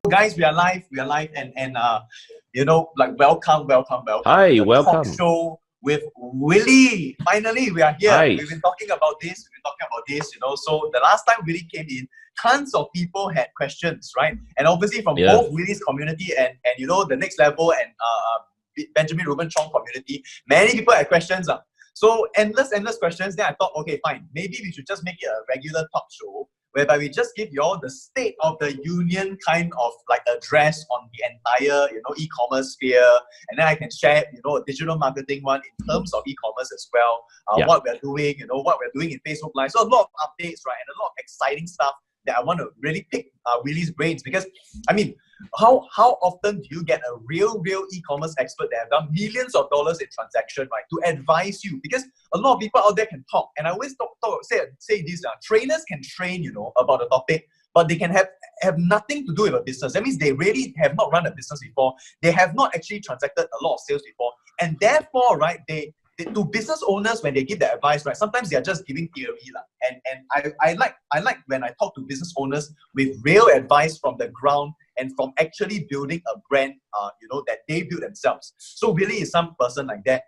guys, we are live, and welcome Hi, to the talk welcome. show with Willy. Finally, we are here. Hi. We've been talking about this. So the last time Willy came in, tons of people had questions, right? And obviously from both Willy's community and the next level and Benjamin Ruben Chong community, many people had questions. So endless questions. Then I thought, okay, fine. Maybe we should just make it a regular talk show whereby we just give you all the state of the union kind of like address on the entire, e-commerce sphere. And then I can share, a digital marketing one in terms of e-commerce as well. What we're doing, what we're doing in Facebook Live. So a lot of updates, right? And a lot of exciting stuff that I want to really pick Willy's brains, because I mean, how often do you get a real e-commerce expert that have done millions of dollars in transaction, right, to advise you? Because a lot of people out there can talk, and I always say this: trainers can train, about a topic, but they can have nothing to do with a business. That means they really have not run a business before. They have not actually transacted a lot of sales before, and therefore, right, to business owners, when they give their advice, right, sometimes they are just giving theory, and I like when I talk to business owners with real advice from the ground and from actually building a brand, that they build themselves. So Willy is some person like that.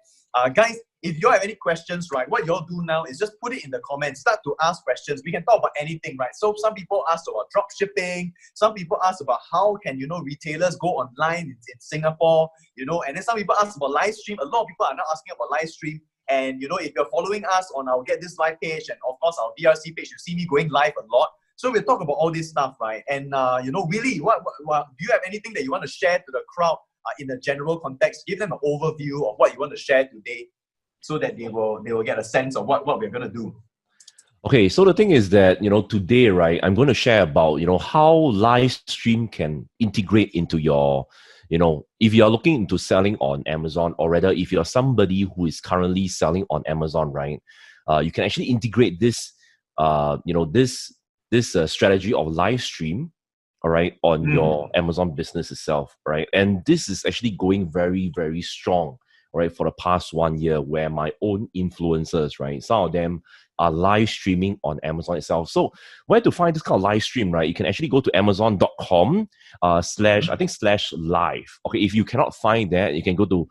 Guys, if you have any questions, right, what you all do now is just put it in the comments, start to ask questions. We can talk about anything, right? So some people ask about drop shipping, some people ask about how can, retailers go online in Singapore, and then some people ask about live stream. A lot of people are now asking about live stream. And, if you're following us on our Get This Live page and, of course, our VRC page, you see me going live a lot. So we'll talk about all this stuff, right? And, Willy, what do you have anything that you want to share to the crowd in the general context? Give them an overview of what you want to share today so that they will get a sense of what we're going to do. Okay, so the thing is that, today, right, I'm going to share about, how live stream can integrate into your, if you're looking into selling on Amazon, or rather, if you're somebody who is currently selling on Amazon, right, you can actually integrate this, this strategy of live stream, all right, on your Amazon business itself, right? And this is actually going very, very strong, right, for the past 1 year, where my own influencers, right, some of them are live streaming on Amazon itself. So where to find this kind of live stream, right? You can actually go to amazon.com /live. Okay, if you cannot find that, you can go to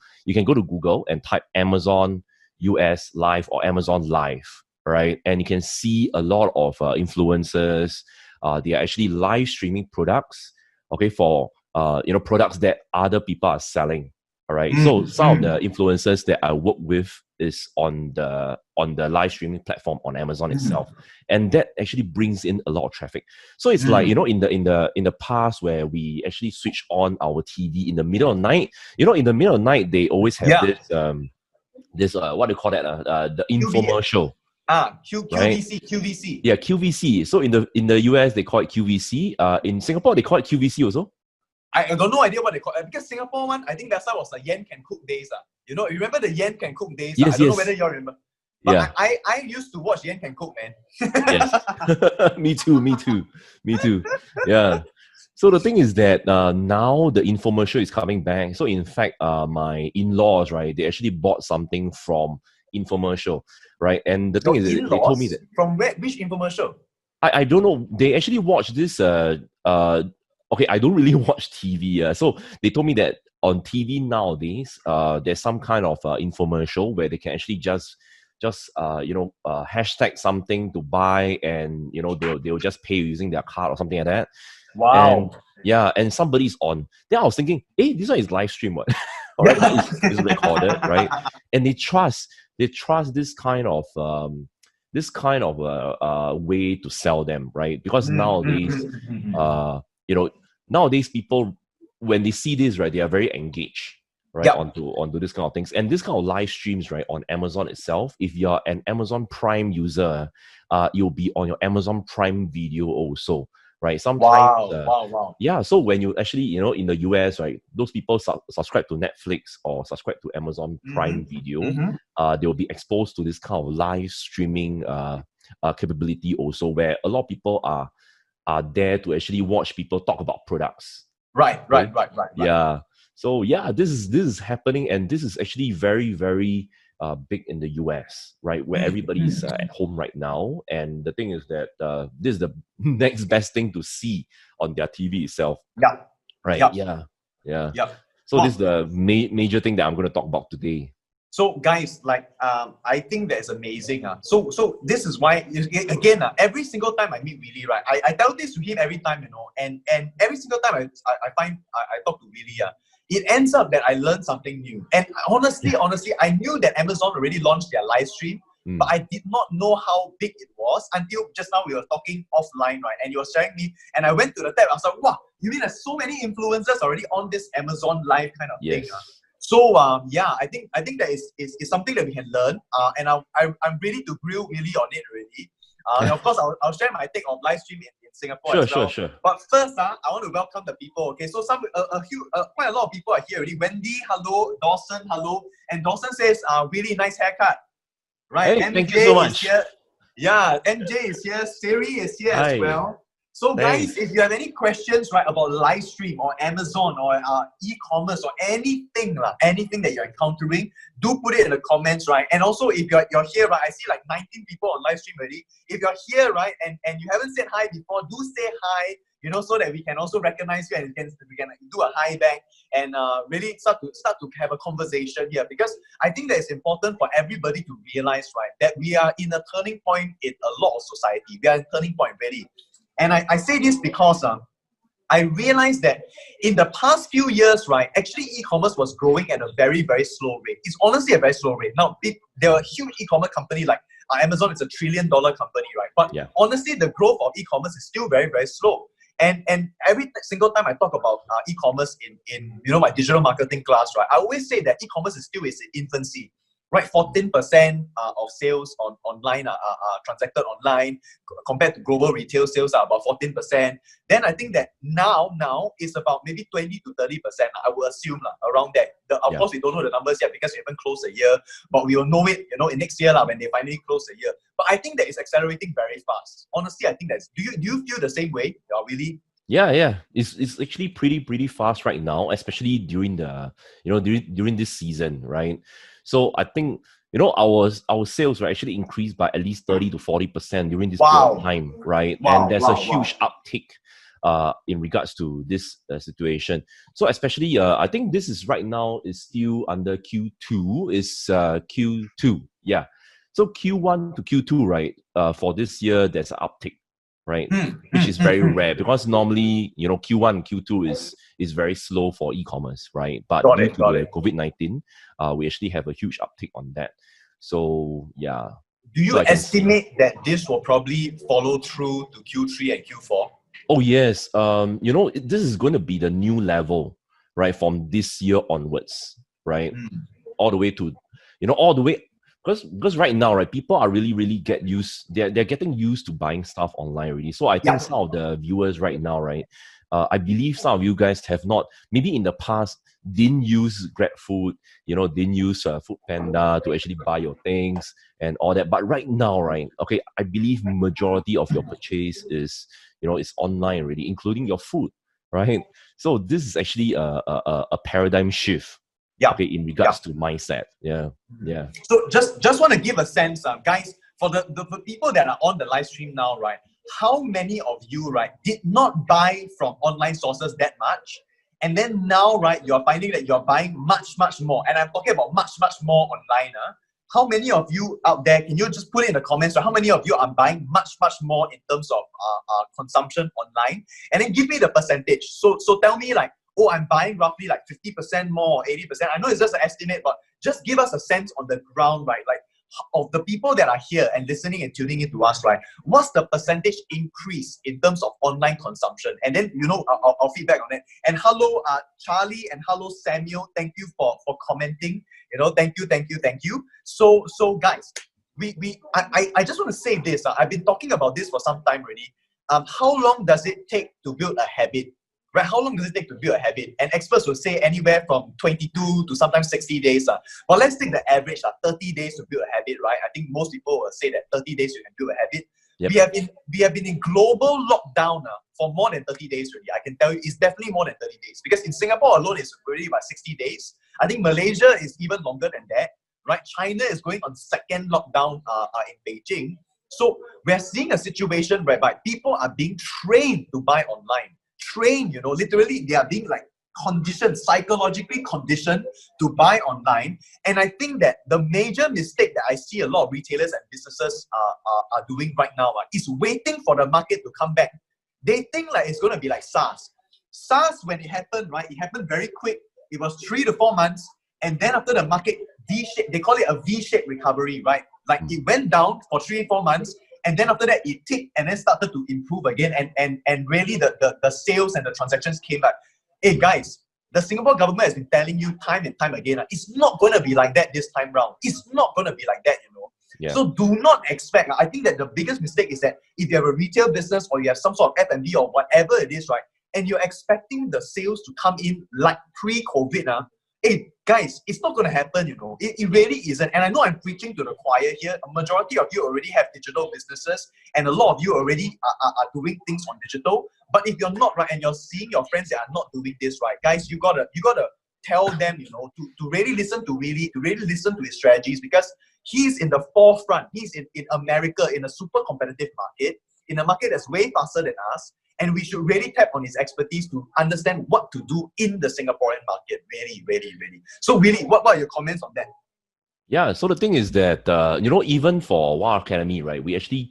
Google and type Amazon US Live or Amazon Live, right? And you can see a lot of influencers. They are actually live streaming products, okay, for products that other people are selling. All right. So some of the influencers that I work with is on the live streaming platform on Amazon itself, and that actually brings in a lot of traffic. So it's like, in the past, where we actually switch on our TV in the middle of the night. In the middle of the night, they always have this what do you call that? The infomercial. QVC. Yeah, QVC. So in the US they call it QVC. In Singapore they call it QVC also. I got no idea what they call it, because Singapore one, I think that time was the Yen Can Cook days. You remember the Yen Can Cook days? Yes, I don't know whether you all remember. But I used to watch Yen Can Cook, man. Yes. Me too. Yeah. So the thing is that now the infomercial is coming back. So in fact, my in-laws, right, they actually bought something from infomercial, right? And the thing is, they told me that. From where? Which infomercial? I don't know. They actually watched this okay, I don't really watch TV. So they told me that on TV nowadays, there's some kind of infomercial where they can actually just hashtag something to buy, and they'll just pay using their card or something like that. Wow. And somebody's on. Then I was thinking, hey, this one is live stream, what? All right, it's recorded, right? And they trust this kind of way to sell them, right? Because nowadays, nowadays people, when they see this, right, they are very engaged, right, onto this kind of things. And this kind of live streams, right, on Amazon itself, if you're an Amazon Prime user, you'll be on your Amazon Prime Video also, right? Sometimes, wow. Yeah, so when you actually, in the US, right, those people subscribe to Netflix or subscribe to Amazon Prime Video, they'll be exposed to this kind of live streaming capability also, where a lot of people are there to actually watch people talk about products. Right. Yeah. So yeah, this is happening, and this is actually very, very big in the US, right, where everybody's at home right now. And the thing is that this is the next best thing to see on their TV itself. Yeah. Right. Yep. Yeah. Yeah. Yep. So this is the major thing that I'm going to talk about today. So guys, like, I think that is amazing. So this is why, again, every single time I meet Willy, right, I tell this to him every time, and every single time I talk to Willy, it ends up that I learn something new. And honestly, I knew that Amazon already launched their live stream, but I did not know how big it was until just now we were talking offline, right? And you were sharing me, and I went to the tab. I was like, wow, you mean there's so many influencers already on this Amazon live kind of thing? So yeah, I think that is something that we can learn. And I'm ready to grill Willy on it already. And of course, I'll share my take on live stream in Singapore as well. Sure. But first, I want to welcome the people. Okay, so quite a lot of people are here already. Wendy, hello. Dawson, hello. And Dawson says, Willy, nice haircut. Right. Hey, MJ thank you so much. Is here. Yeah, MJ is here. Siri is here as well. So guys, if you have any questions, right, about live stream or Amazon or e-commerce or anything that you're encountering, do put it in the comments, right? And also, if you're here, right, I see like 19 people on live stream already. If you're here, right, and you haven't said hi before, do say hi, so that we can also recognize you and we can do a hi back and really start to have a conversation here, because I think that it's important for everybody to realize, right, that we are in a turning point in a lot of society. We are in a turning point really. And I say this because I realized that in the past few years, right, actually e-commerce was growing at a very, very slow rate. It's honestly a very slow rate. Now, there are huge e-commerce companies like Amazon. It's $1 trillion company, right? But honestly, the growth of e-commerce is still very, very slow. And every single time I talk about e-commerce in my digital marketing class, right, I always say that e-commerce is still in its infancy. Right, 14% of sales online are transacted online, compared to global retail sales are about 14%. Then I think that now it's about maybe 20 to 30%. I will assume around that. Of course, we don't know the numbers yet because we haven't closed the year, but we will know it, in next year when they finally close the year. But I think that it's accelerating very fast. Honestly, I think that's. Do you feel the same way, Willy? Yeah. It's actually pretty fast right now, especially during the during this season, right? So I think our sales were actually increased by at least 30 to 40% during this period of time, right? And there's a huge uptick in regards to this situation. So especially I think this is right now is still under Q2, is Q2, yeah. So Q1 to Q2, right? For this year, there's an uptick, right? Which is very rare, because normally, Q1 and Q2 is very slow for e-commerce, right? But due to the COVID-19, we actually have a huge uptick on that. So, yeah. Do you estimate that this will probably follow through to Q3 and Q4? Oh, yes. This is going to be the new level, right? From this year onwards, right? All the way to, because right now, right, people are really get used. They're getting used to buying stuff online already. So I think some of the viewers right now, right, I believe some of you guys have not, maybe in the past, didn't use GrabFood, didn't use Foodpanda to actually buy your things and all that. But right now, right, okay, I believe majority of your purchase is, is online already, including your food, right? So this is actually a paradigm shift. Okay, in regards to mindset. Yeah. So just want to give a sense, guys, for the people that are on the live stream now, right? How many of you, right, did not buy from online sources that much? And then now, right, you're finding that you're buying much more. And I'm talking about much more online. How many of you out there, can you just put it in the comments, right? How many of you are buying much more in terms of consumption online? And then give me the percentage. So tell me, like, oh, I'm buying roughly like 50% more or 80%. I know it's just an estimate, but just give us a sense on the ground, right? Like, of the people that are here and listening and tuning into us, right? What's the percentage increase in terms of online consumption? And then, I'll feedback on it. And hello, Charlie, and hello, Samuel. Thank you for commenting. Thank you. So guys, I just want to say this. I've been talking about this for some time already. How long does it take to build a habit? Right? How long does it take to build a habit? And experts will say anywhere from 22 to sometimes 60 days. But let's take the average, 30 days to build a habit, right? I think most people will say that 30 days you can build a habit. Yep. We have been in global lockdown for more than 30 days already. I can tell you it's definitely more than 30 days. Because in Singapore alone, it's already about 60 days. I think Malaysia is even longer than that, right? China is going on second lockdown in Beijing. So we're seeing a situation whereby people are being trained to buy online. trained, literally they are being like conditioned, psychologically conditioned to buy online. And I think that the major mistake that I see a lot of retailers and businesses are doing right now is waiting for the market to come back. They think like it's going to be like SARS. SARS, when it happened, right, it happened very quick. It was 3 to 4 months. And then after the market V-shaped, they call it a V-shaped recovery, right? Like it went down for 3 4 months. And then after that, it ticked and then started to improve again. And really the sales and the transactions came back. Hey guys, the Singapore government has been telling you time and time again, it's not going to be like that this time round. It's not going to be like that, Yeah. So do not expect. I think that the biggest mistake is that if you have a retail business or you have some sort of F&B or whatever it is, right, and you're expecting the sales to come in like pre-COVID, hey guys, it's not going to happen, It really isn't. And I know I'm preaching to the choir here. A majority of you already have digital businesses, and a lot of you already are doing things on digital. But if you're not, right, and you're seeing your friends that are not doing this, right, guys, you gotta tell them, to really listen to Willy, to really listen to his strategies, because he's in the forefront. He's in America, in a super competitive market, in a market that's way faster than us. And we should really tap on his expertise to understand what to do in the Singaporean market. Really, really, really. So, Willy, what are your comments on that? Yeah, so the thing is that even for Wow Academy, right, we actually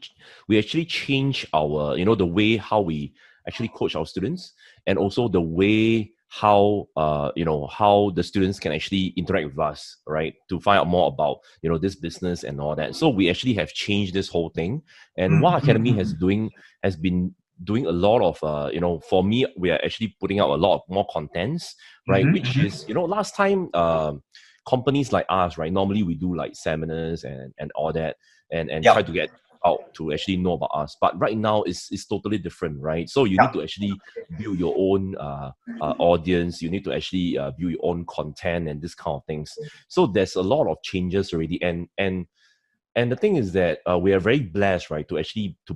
change our the way how we actually coach our students, and also the way how how the students can actually interact with us, right, to find out more about this business and all that. So we actually have changed this whole thing, and Wow Academy has been doing a lot of for me, we are actually putting out a lot of more contents, right, which is last time companies like us, right, normally we do like seminars and all that, and try to get out to actually know about us. But right now it's totally different, right? So you need to actually build your own audience. You need to actually build your own content and this kind of things. So there's a lot of changes already, and the thing is that we are very blessed, right, to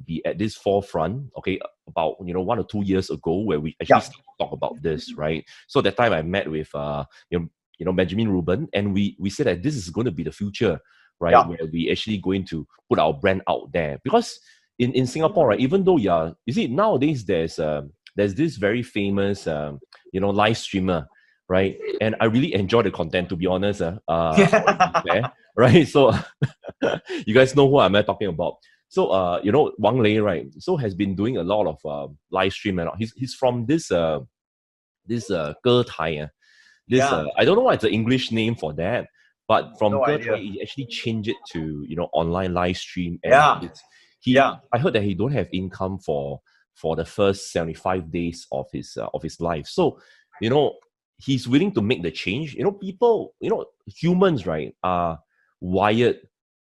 be at this forefront. Okay, about 1 or 2 years ago, where we actually started to talk about this, right? So that time I met with Benjamin Rubin, and we said that this is going to be the future, right? Where we actually going to put our brand out there, because in Singapore, right, even though you see nowadays there's this very famous live streamer, right? And I really enjoy the content, to be honest. Right? So you guys know who I'm talking about. So Wang Lei, right? So has been doing a lot of live stream, and he's from this Ge Tai. I don't know what's the English name for that, but from Ge Tai, he actually changed it to online live stream. And I heard that he don't have income for the first 75 days of his life. So he's willing to make the change. People, humans, right, are wired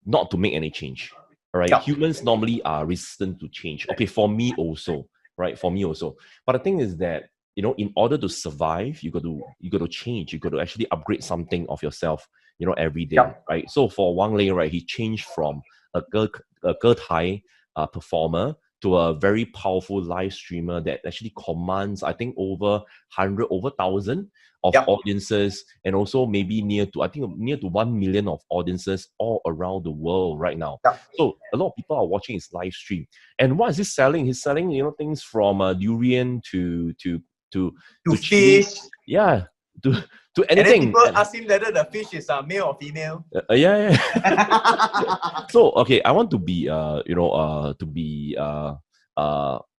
not to make any change. All right, humans normally are resistant to change. Okay, for me also, right? For me also. But the thing is that in order to survive, you got to change. You got to actually upgrade something of yourself, every day, right? So for Wang Lei, right, he changed from a Ge Tai performer to a very powerful live streamer that actually commands, I think, over 1,000 of audiences, and also maybe near to 1 million of audiences all around the world right now. So a lot of people are watching his live stream. And what is he selling? He's selling, things from durian to fish. Yeah, to anything. And then people ask him whether the fish is male or female. Yeah. So okay, I want to be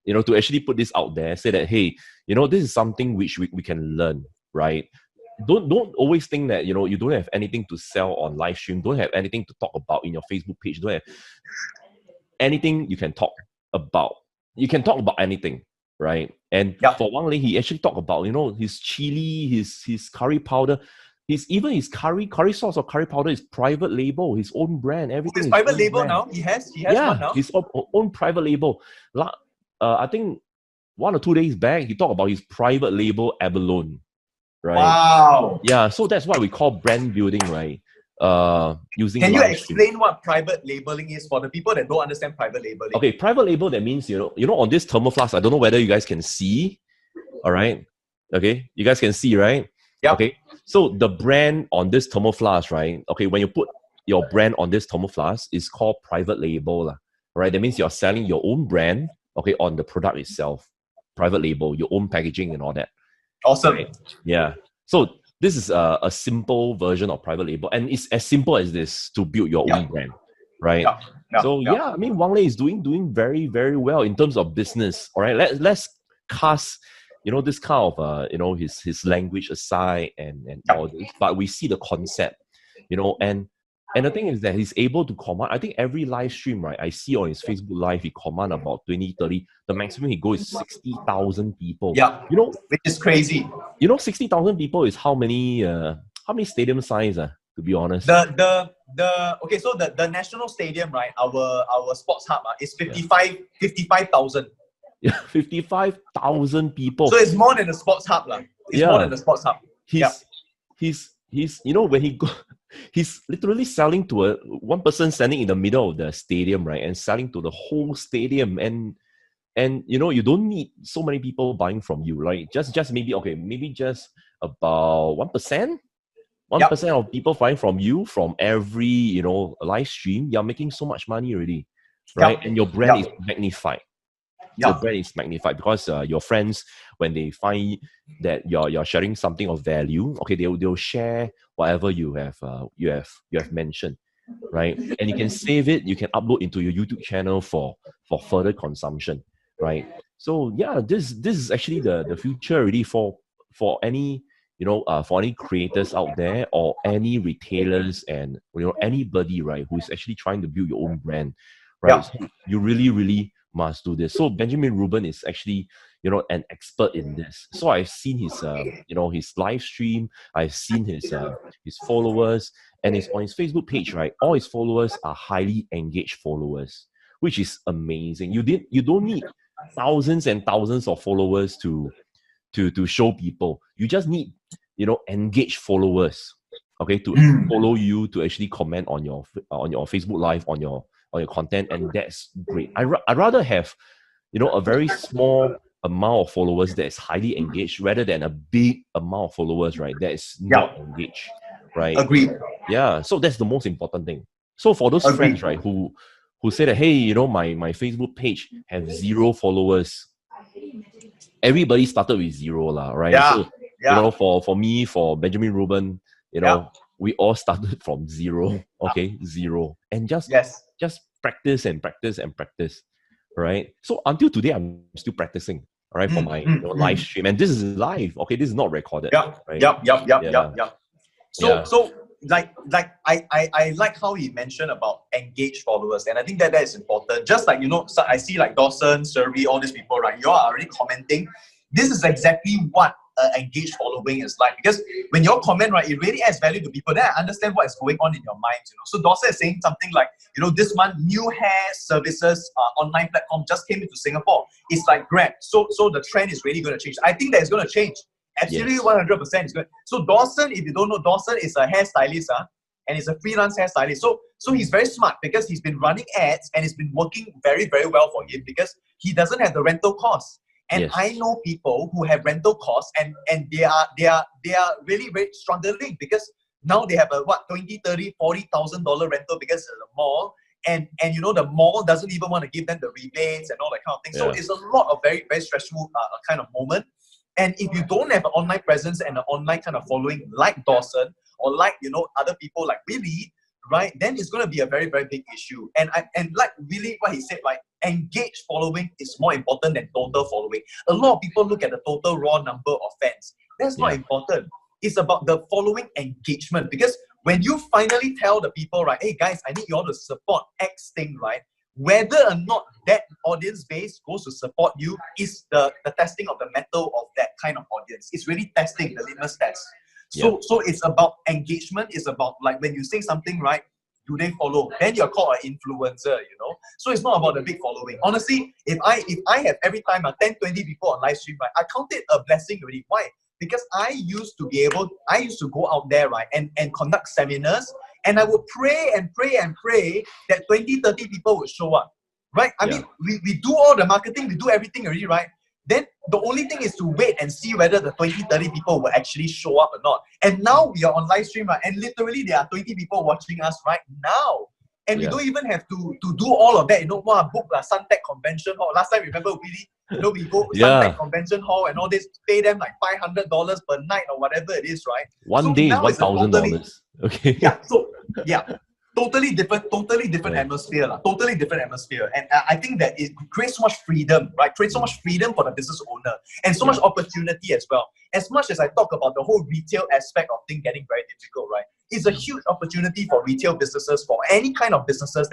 to actually put this out there, say that, hey, this is something which we can learn, right? Don't always think that you don't have anything to sell on live stream, don't have anything to talk about in your Facebook page, don't have anything you can talk about. You can talk about anything, right? And for Wang Lei, he actually talked about his chili, his curry powder, his curry sauce or curry powder is private label, his own brand, everything. His private label brand. Now he has one now. His own private label. I think 1 or 2 days back, he talked about his private label abalone, right? Wow. Yeah, so that's what we call brand building, right? Using. Can you explain what private labeling is for the people that don't understand private labeling? Okay, private label, that means on this thermoflask, I don't know whether you guys can see. All right. Okay, you guys can see, right? Yeah. Okay. So the brand on this thermoflask, right? Okay, when you put your brand on this thermoflask, is called private label, right? That means you're selling your own brand, okay, on the product itself. private label, your own packaging and all that. Awesome. Right? Yeah. So this is a simple version of private label, and it's as simple as this to build your own brand, right? So I mean, Wang Lei is doing very, very well in terms of business. All right, let's cast this kind of his language aside and all this, but we see the concept, and the thing is that he's able to command. I think every live stream, right, I see on his Facebook Live, he command about 20, 30. The maximum he goes is 60,000 people. Yeah, which is crazy. 60,000 people is how many stadium size? To be honest, so the national stadium, right? Our sports hub is 55,000. Yeah, 55,000 people. So it's more than a sports hub, lah. It's more than the sports hub. He's when he go. He's literally selling to one person standing in the middle of the stadium, right? And selling to the whole stadium. And you don't need so many people buying from you, right? Just maybe just about 1%. 1% of people buying from you from every, live stream. You're making so much money already, right? And your brand is magnified. Your brand is magnified because your friends, when they find that you're sharing something of value, okay, they'll share whatever you have mentioned, right? And you can save it, you can upload into your YouTube channel for further consumption, right? So this is actually the future already for any for any creators out there or any retailers and anybody, right, who's actually trying to build your own brand, right? So you really must do this. So Benjamin Rubin is actually, an expert in this. So I've seen his, his live stream. I've seen his followers, and it's on his Facebook page, right? All his followers are highly engaged followers, which is amazing. You don't need thousands and thousands of followers to show people. You just need, engaged followers, okay, to follow you, to actually comment on your Facebook Live, on your content, and that's great. I'd rather have, a very small amount of followers that is highly engaged rather than a big amount of followers, right, that is not engaged, right? Agreed. Yeah, so that's the most important thing. So for those friends, right, who say that, hey, my Facebook page have 0 followers, everybody started with 0, right? For me, for Benjamin Rubin, we all started from 0, okay, 0, and just practice and practice and practice, right? So until today, I'm still practicing, all right, for my live stream, and this is live, okay, this is not recorded. Right? So like I like how he mentioned about engaged followers, and I think that is important. Just like so I see like Dawson, Survey, all these people, right? You are already commenting. This is exactly what engaged following is like, because when you comment, right, it really adds value to people. Then I understand what is going on in your mind. So Dawson is saying something like, this month new hair services online platform just came into Singapore. It's like Grab. So the trend is really going to change. I think that is going to change. Absolutely, 100% is good. So Dawson, if you don't know, Dawson is a hairstylist, and he's a freelance hairstylist. So he's very smart because he's been running ads and it's been working very, very well for him because he doesn't have the rental costs. And I know people who have rental costs and they are really, very struggling because now they have a $20,000, $30,000, $40,000 rental because of the mall. And the mall doesn't even want to give them the rebates and all that kind of thing. So it's a lot of very, very stressful kind of moment. And if you don't have an online presence and an online kind of following like Dawson or like, other people like Willy, right, then it's going to be a very, very big issue. And like Willy, what he said, like engaged following is more important than total following. A lot of people look at the total raw number of fans. That's not important. It's about the following engagement, because when you finally tell the people, right, hey guys, I need you all to support X thing, right, whether or not that audience base goes to support you is the testing of the mettle of that kind of audience. It's really testing the litmus test. So it's about engagement. It's about like when you say something, right, do they follow? Then you're called an influencer, So it's not about the big following. Honestly, if I have every time 10, 20 people on live stream, right, I count it a blessing already. Why? Because I used to go out there, right, and conduct seminars, and I would pray and pray and pray that 20, 30 people would show up, right? I mean, we do all the marketing, we do everything already, right? Then the only thing is to wait and see whether the 20, 30 people will actually show up or not. And now we are on live stream, right? And literally there are 20 people watching us right now. And we don't even have to do all of that. Wow, book Suntec Convention Hall. Last time, remember, Willy, we go Suntec Convention Hall and all this, pay them like $500 per night or whatever it is, right? One day is $1,000. Okay. Totally different atmosphere. Totally different atmosphere. And I think that it creates so much freedom, right? Creates so much freedom for the business owner and so much opportunity as well. As much as I talk about the whole retail aspect of things getting very difficult, right? It's a huge opportunity for retail businesses, for any kind of businesses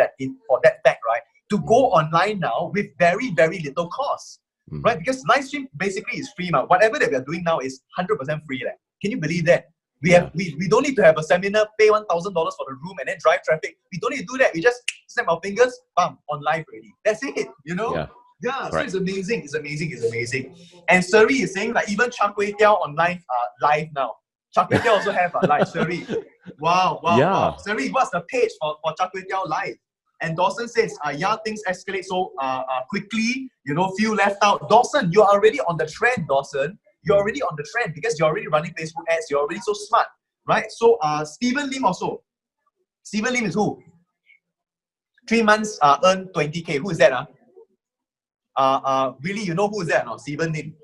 for that fact, right? To go online now with very, very little cost, right? Because live stream basically is free. Whatever that we are doing now is 100% free. Can you believe that? We don't need to have a seminar, pay $1,000 for the room and then drive traffic. We don't need to do that. We just snap our fingers, bam, on live already. That's it, So it's amazing. It's amazing. And Suri is saying even Char Kway Teow on live now. Char Kway Teow also have live, Suri. Wow. Suri, what's the page for Char Kway Teow live? And Dawson says, things escalate so quickly, feel left out. Dawson, you're already on the trend, Dawson. You're already on the trend because you're already running Facebook ads. You're already so smart, right? So Stephen Lim also. Stephen Lim is who? 3 months earn 20K. Who is that? Really, you know who is that? No? Stephen Lim.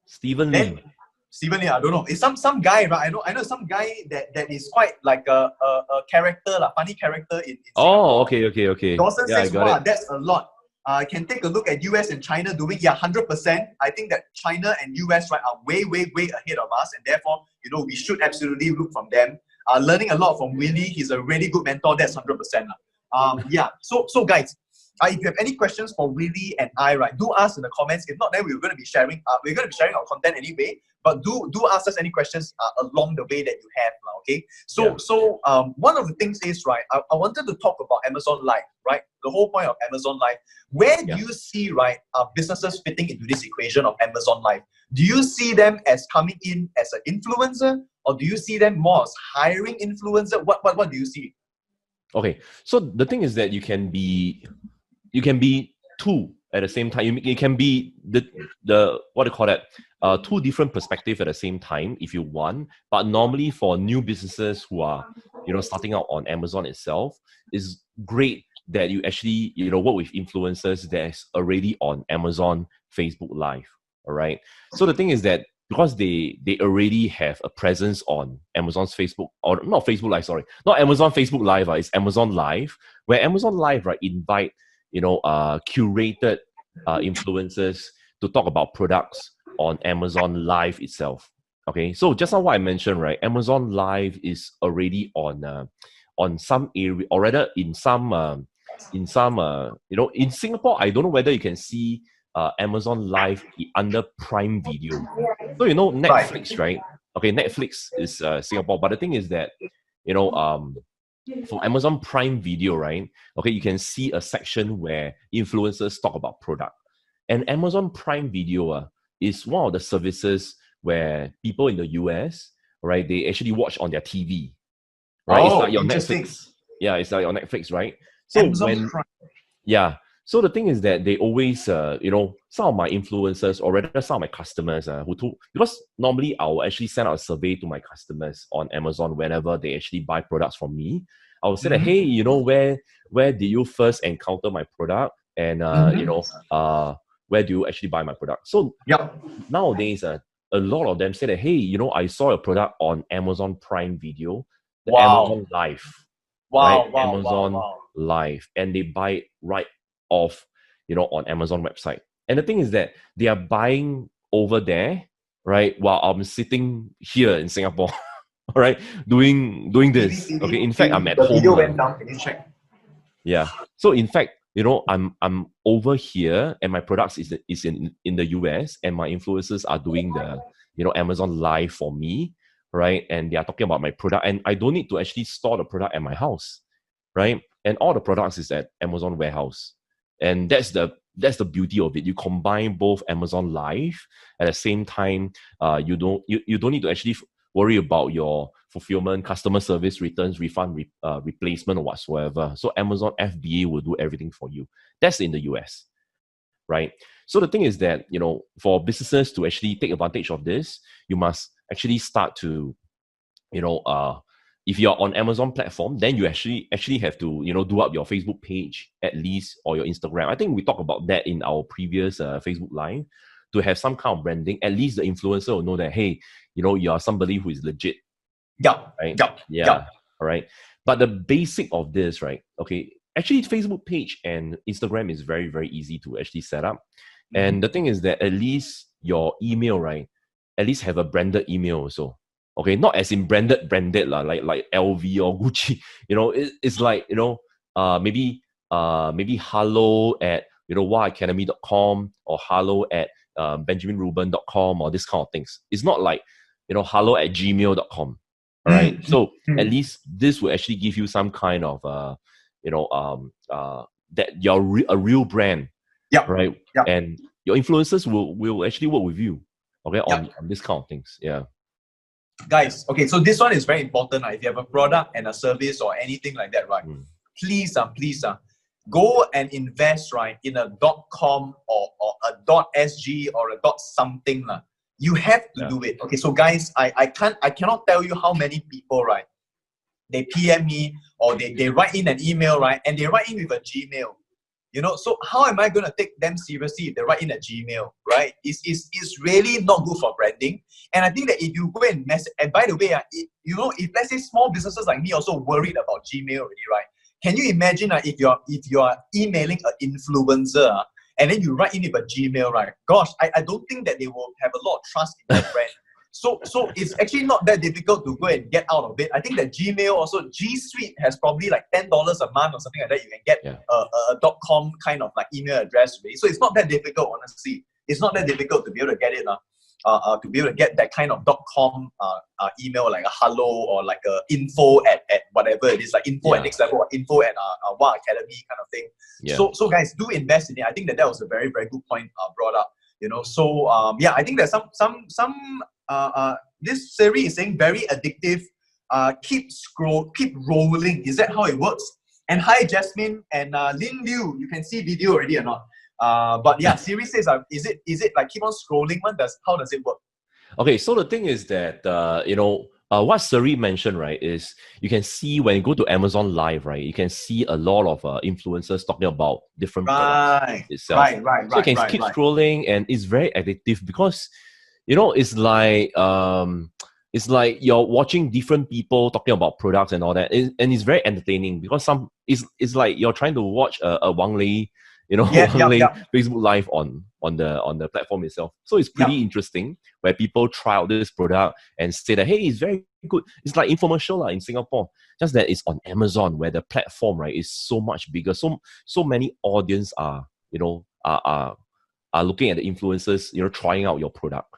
Stephen Lim, I don't know. It's some guy, right? I know some guy that is quite like a character, funny character in Singapore. Okay. Dawson says, wow, that's a lot. Can take a look at US and China doing 100%. I think that China and US are way ahead of us, and therefore we should absolutely look from them. Learning a lot from Willy. He's a really good mentor. That's 100%. So guys, if you have any questions for Willy and I, right, do ask in the comments. If not, then we're going to be sharing. We're going to be sharing our content anyway. But do ask us any questions along the way that you have. Okay. So one of the things is, right, I wanted to talk about Amazon Live, right? The whole point of Amazon Live. Where do you see, right, businesses fitting into this equation of Amazon Live? Do you see them as coming in as an influencer, or do you see them more as hiring influencer? What do you see? Okay, so the thing is that you can be two at the same time. You can be the what do you call that? Two different perspectives at the same time if you want. But normally for new businesses who are starting out on Amazon itself, is great that you actually work with influencers that's already on Amazon Facebook Live. All right. So the thing is that because they already have a presence on Amazon's Facebook, or not Facebook Live, sorry, not Amazon Facebook Live, it's Amazon Live, where Amazon Live, right, invite curated influencers to talk about products on Amazon Live itself. Okay, so just now what I mentioned, right, Amazon Live is already on some area, or rather in some in Singapore. I don't know whether you can see Amazon Live under Prime Video. So Netflix, right? Okay, Netflix is Singapore, but the thing is that for Amazon Prime Video, right? Okay, you can see a section where influencers talk about product, and Amazon Prime Video is one of the services where people in the US, right, they actually watch on their TV, right? It's like your Netflix. Yeah, it's like your Netflix, right? So Amazon Prime. Yeah. So the thing is that they always, some of my influencers, or rather some of my customers, because normally I will actually send out a survey to my customers on Amazon whenever they actually buy products from me. I will say that, hey, where did you first encounter my product, and where do you actually buy my product? So nowadays, a lot of them say that, hey, I saw a product on Amazon Prime Video, Amazon Live, Amazon Live, and they buy it right off, on Amazon website. And the thing is that they are buying over there, right, while I'm sitting here in Singapore, all right, doing this. Okay, in fact, I'm at home. The video went down. Can you check? Yeah. So in fact, I'm over here, and my products is in the US, and my influencers are doing the Amazon Live for me, right? And they are talking about my product, and I don't need to actually store the product at my house, right? And all the products is at Amazon warehouse. And that's the beauty of it. You combine both Amazon Live at the same time. You don't need to actually worry about your fulfillment, customer service, returns, refund, replacement, or whatsoever. So Amazon FBA will do everything for you. That's in the US, right? So the thing is that for businesses to actually take advantage of this, you must actually start to if you're on Amazon platform, then you actually have to, do up your Facebook page at least, or your Instagram. I think we talked about that in our previous Facebook Live, to have some kind of branding. At least the influencer will know that, hey, you are somebody who is legit. Yeah. Right? Yeah. Yeah. All right. But the basic of this, right? Okay. Actually, Facebook page and Instagram is very, very easy to actually set up. And the thing is that at least your email, right? At least have a branded email also. Okay, not as in branded lah, like LV or Gucci. It's like, maybe hello at whyacademy.com, or hello at benjaminruben.com, or this kind of things. It's not like hello at gmail.com. All right. So at least this will actually give you some kind of that you're a real brand. Yeah. Right. Yeah. And your influencers will actually work with you. Okay, on this kind of things. Yeah. Guys, okay, so this one is very important. If you have a product and a service or anything like that, right? Please, go and invest, right, in a .com or a .sg or a .something. You have to do it. Okay, so guys, I cannot tell you how many people, right, they PM me, or they write in an email, right, and they write in with a Gmail. So how am I going to take them seriously if they write in a Gmail, right? It's really not good for branding. And I think that if you go and message, and by the way, if let's say small businesses like me also worried about Gmail already, right? Can you imagine if you're emailing an influencer and then you write in with a Gmail, right? Gosh, I don't think that they will have a lot of trust in your brand. So it's actually not that difficult to go and get out of it. I think that Gmail also, G Suite has probably like $10 a month or something like that. You can get a .com kind of like email address already. So it's not that difficult, honestly. It's not that difficult to be able to get it. To be able to get that kind of .com email, like a hello or like a info at whatever it is, like info at next level or info at Wow Academy kind of thing. Yeah. So guys, do invest in it. I think that was a very, very good point brought up. I think there's some this series is saying very addictive. Keep rolling. Is that how it works? And hi Jasmine and Lin Liu, you can see video already or not? But yeah, series says is it like keep on scrolling? How does it work? Okay, so the thing is that what Sari mentioned, right, is you can see when you go to Amazon Live, right, you can see a lot of influencers talking about different products itself. Right. So you can keep scrolling, and it's very addictive because it's like you're watching different people talking about products and all that, and it's very entertaining because it's like you're trying to watch a Wang Lei, Facebook Live on the platform itself. So it's pretty interesting where people try out this product and say that, hey, it's very good. It's like infomercial in Singapore, just that it's on Amazon, where the platform, right, is so much bigger. So many audience are looking at the influencers, trying out your product,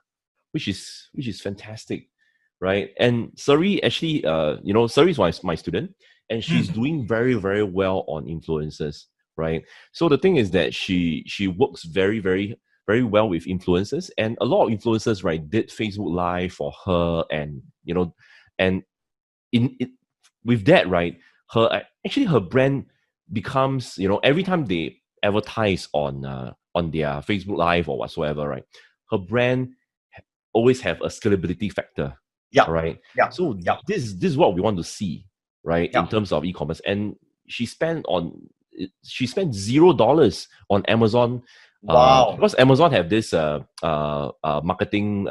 which is fantastic, right? And Sari actually, Sari is my student, and she's doing very, very well on influencers, right? So the thing is that she works very, very, very well with influencers, and a lot of influencers, right, did Facebook Live for her, and with that, right, her brand becomes, every time they advertise on their Facebook Live or whatsoever, right, her brand always have a scalability factor. Right. So this is what we want to see, right, in terms of e-commerce. And she spent $0 on Amazon. Wow. Because Amazon have this marketing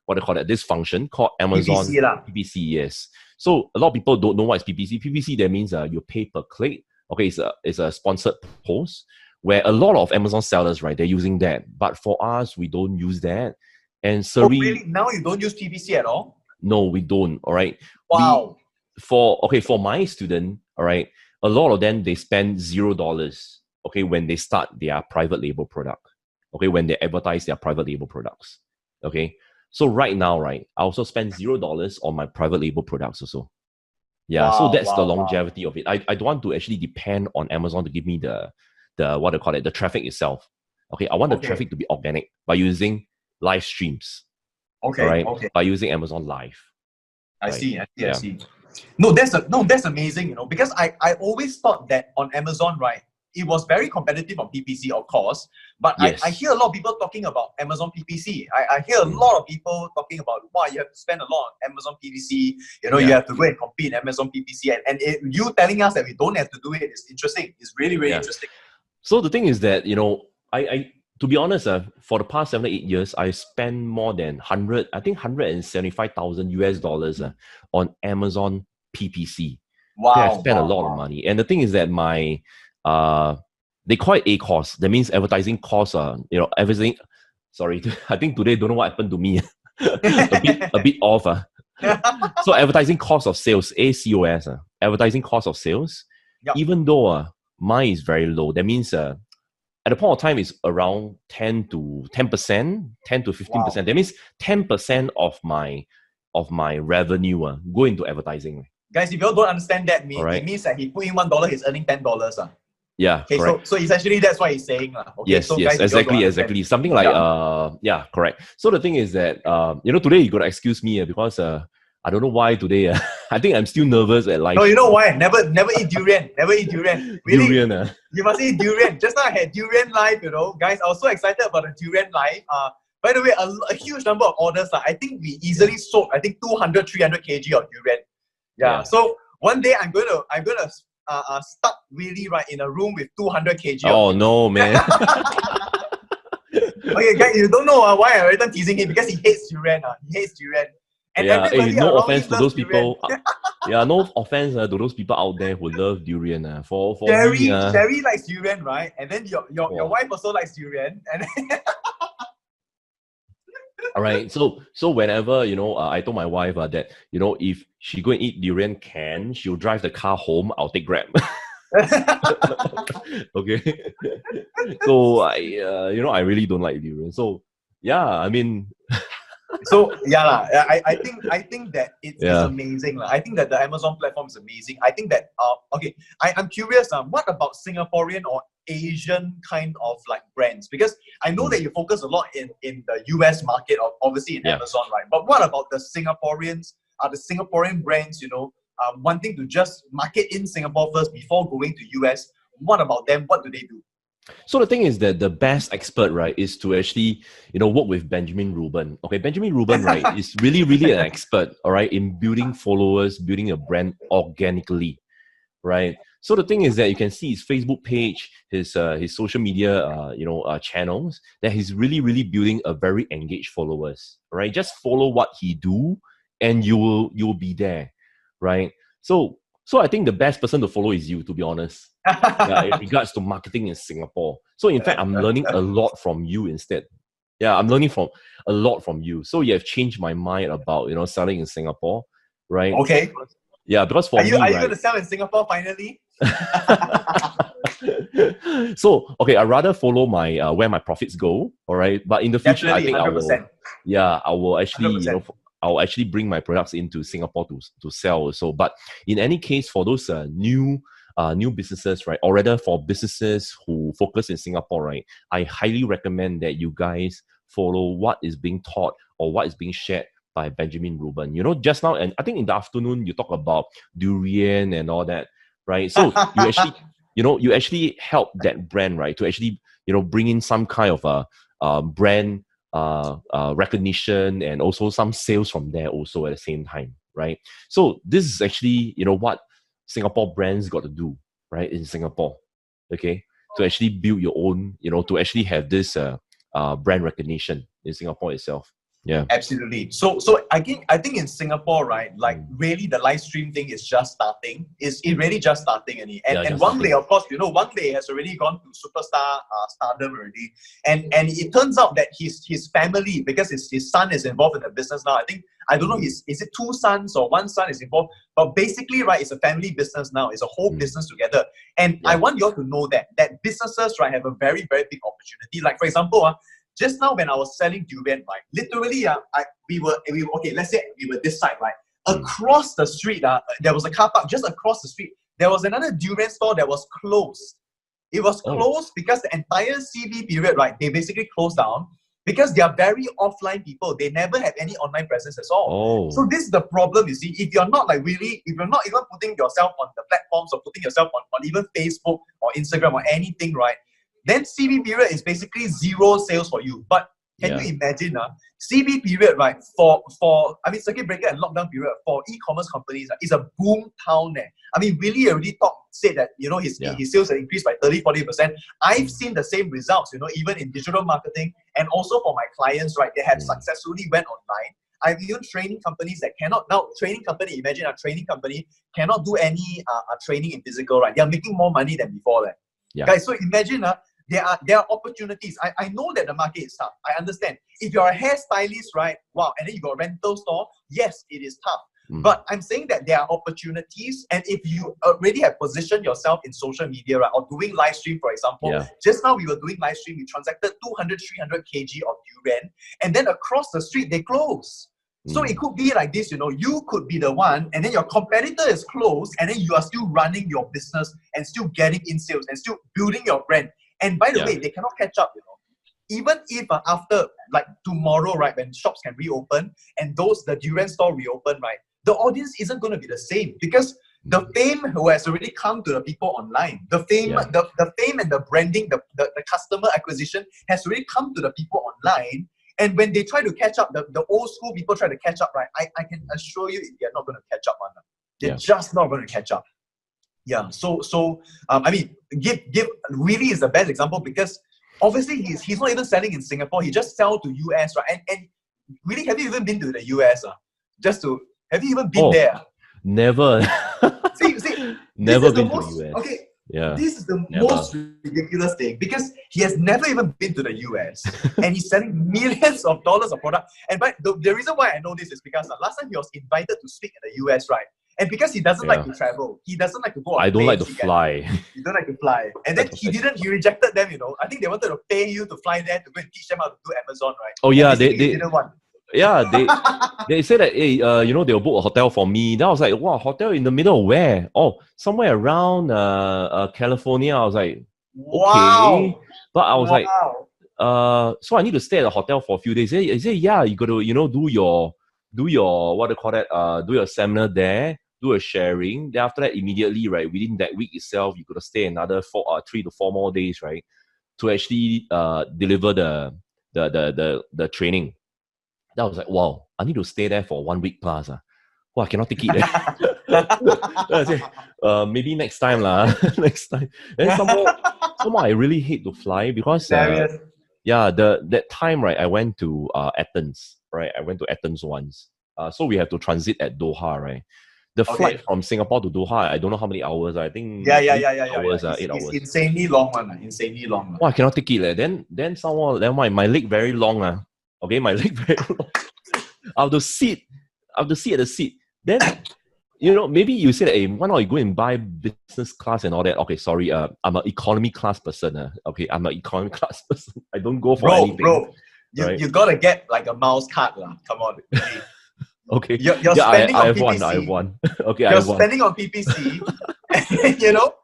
what do you call it? This function called Amazon PPC. Yes. So a lot of people don't know what is PPC. PPC, that means you pay per click. Okay, it's a sponsored post where a lot of Amazon sellers, right, they're using that. But for us, we don't use that. And Sari, really? Now you don't use PPC at all? No, we don't. All right. Wow. For my student, all right, a lot of them, they spend $0. Okay, when they start their private label product. Okay, when they advertise their private label products. Okay. So right now, right, I also spend $0 on my private label products also. Yeah. So that's the longevity of it. I don't want to actually depend on Amazon to give me the what do you call it, the traffic itself. Okay. I want the traffic to be organic by using live streams. Okay. By using Amazon Live. I see. I see. No, that's amazing, because I always thought that on Amazon, right, it was very competitive on PPC, of course, but Yes. I hear a lot of people talking about Amazon PPC. I hear a lot of people talking about, wow, you have to spend a lot on Amazon PPC, you know, you have to go and compete in Amazon PPC, and you telling us that we don't have to do it is interesting. It's really, really interesting. So the thing is that, you know, I to be honest, for the past 7 or 8 years, I spent more than $175,000 on Amazon PPC. Wow. Okay, I spent a lot of money. And the thing is that my, they call it A-cost. That means advertising costs, you know, everything. Sorry, I think today, don't know what happened to me. a bit off. So advertising cost of sales, ACOS, advertising cost of sales, even though mine is very low, that means at the point of time it's around 10 to 15%. Wow. That means 10% of my revenue go into advertising. Guys, if you all don't understand that, it means that he put in $1, he's earning $10. Yeah, okay, correct. So essentially that's what he's saying. Okay, yes, so yes, guys, exactly. Something like correct. So the thing is that you know, today you gotta excuse me because I don't know why today. I think I'm still nervous at life. No, you know why? Never eat durian. Never eat durian. Really, durian. You must eat durian. Just now I had durian live, you know, guys. I was so excited about the durian live. By the way, a huge number of orders. I think we easily sold, I think 200, 300 kg of durian. Yeah. So one day I'm gonna stuck Willy right in a room with 200 kg. Oh no, man. Okay, guys, you don't know why I'm every time teasing him, because he hates durian. He hates durian. And no offense to those people. No offense to those people out there who love durian. For Sherry likes durian, right? And then your wife also likes durian. And all right. So whenever, you know, I told my wife that, you know, if she go and eat durian she'll drive the car home. I'll take Grab. Okay. So I really don't like durian. So yeah, I mean. So I think that it's amazing. I think that the Amazon platform is amazing. I think that I'm curious. What about Singaporean or Asian kind of like brands? Because I know that you focus a lot in the US market, obviously in Amazon, right? But what about the Singaporeans? Are the Singaporean brands, you know, wanting to just market in Singapore first before going to US? What about them? What do they do? So the thing is that the best expert, right, is to actually, you know, work with Benjamin Rubin. Okay, Benjamin Rubin, right, is really, really an expert, all right, in building followers, building a brand organically, right? So the thing is that you can see his Facebook page, his social media, channels, that he's really, really building a very engaged followers, right? Just follow what he do, and you'll be there, right? So I think the best person to follow is you, to be honest. In regards to marketing in Singapore. So in fact, I'm learning a lot from you instead. Yeah, I'm learning a lot from you. So you have changed my mind about, you know, selling in Singapore, right? Okay. Yeah, because for me, are you going to sell in Singapore finally? So okay, I'd rather follow my where my profits go. All right, but in the future, definitely, I think 100%. I will actually 100%. You know, I'll actually bring my products into Singapore to sell also. But in any case, for those new businesses, right, or rather for businesses who focus in Singapore, right, I highly recommend that you guys follow what is being taught or what is being shared by Benjamin Rubin. You know, just now, and I think in the afternoon, you talk about durian and all that, right? So you actually help that brand, right, to actually, you know, bring in some kind of a brand recognition and also some sales from there also at the same time, right? So this is actually, you know, what Singapore brands got to do, right, in Singapore, okay, to actually build your own, you know, to actually have this brand recognition in Singapore itself. Yeah, absolutely. So I think in Singapore, right, like really the live stream thing is just starting. It really just starting, and Wang Lei, of course, you know, Wang Lei has already gone to superstar stardom already, and it turns out that his family, because his son is involved in the business now. I don't know, is it 2 sons or 1 son is involved, but basically, right, it's a family business now. It's a whole business together, and I want you all to know that businesses, right, have a very, very big opportunity. Like for example, just now when I was selling durian, right, literally, we were let's say we were this side, right, across the street, there was a car park just across the street. There was another durian store that was closed. It was closed because the entire CV period, right, they basically closed down. because they are very offline people. They never have any online presence at all. Oh. So this is the problem, you see. If you're not like really, if you're not even putting yourself on the platforms or putting yourself on even Facebook or Instagram or anything, right? Then CB period is basically zero sales for you. But can you imagine CB period, right? Circuit breaker and lockdown period for e-commerce companies is a boom town. I mean, Willy already said that, you know, his sales have increased by 30-40%. I've seen the same results, you know, even in digital marketing, and also for my clients, right? They have successfully went online. I've even training companies that cannot now. Imagine a training company cannot do any training in physical, right? They are making more money than before, guys. So imagine there are opportunities. I know that the market is tough. I understand. If you're a hairstylist, right? Wow, and then you got a rental store. Yes, it is tough. But I'm saying that there are opportunities, and if you already have positioned yourself in social media, right, or doing live stream, for example, just now we were doing live stream, we transacted 200, 300 kg of durian, and then across the street they close. So it could be like this, you know, you could be the one, and then your competitor is closed, and then you are still running your business and still getting in sales and still building your brand. And by the way, they cannot catch up, you know. Even if after, like tomorrow, right, when shops can reopen and the durian store reopen, right, the audience isn't going to be the same, because the fame who has already come to the people online, the fame, the fame and the branding, the customer acquisition has already come to the people online. And when they try to catch up, the old school people try to catch up, right, I can assure you they're not going to catch up, They're just not going to catch up. I mean, give Willy is the best example, because obviously he's not even selling in Singapore. He just sell to US, right? And Willy, have you even been to the US? Have you even been there? Never. See, never been to the US. Okay. This is the most ridiculous thing, because he has never even been to the US and he's selling millions of dollars of product. And the reason why I know this is because last time he was invited to speak in the US, right? And because he doesn't like to travel, he doesn't like to go on I don't like to fly. You don't like to fly. And then he rejected them, you know. I think they wanted to pay you to fly there to go and teach them how to do Amazon, right? Oh yeah, they didn't want. Yeah, they said that, hey, you know, they'll book a hotel for me. Then I was like, wow, hotel in the middle of where? Oh, somewhere around California. I was like, okay. But I was like, so I need to stay at the hotel for a few days. He said, yeah, you got to, you know, do your what do you call that? Do your seminar there, do a sharing. Then after that, immediately, right, within that week itself, you got to stay another 3 to 4 more days, right, to actually deliver the training. Then I was like, wow, I need to stay there for 1 week plus. Wow, I cannot take it. I said, maybe next time lah. Next time. Then somehow I really hate to fly, because that time, right, I went to Athens, right? I went to Athens once. So we have to transit at Doha, right? The flight from Singapore to Doha, I don't know how many hours. I think 8 hours. It's insanely long, man. Insanely long. Wow, I cannot take it. Then somehow, my leg very long. Okay, my leg very long. I have to sit at the seat. Then, you know, maybe you say that, hey, why not you go and buy business class and all that? Okay, sorry, I'm an economy class person. Okay, I'm an economy class person. I don't go for anything. Bro, you gotta get like a mouse card lah. Come on. Okay. You're spending on PPC. I have one. Okay, you're spending on PPC. You know?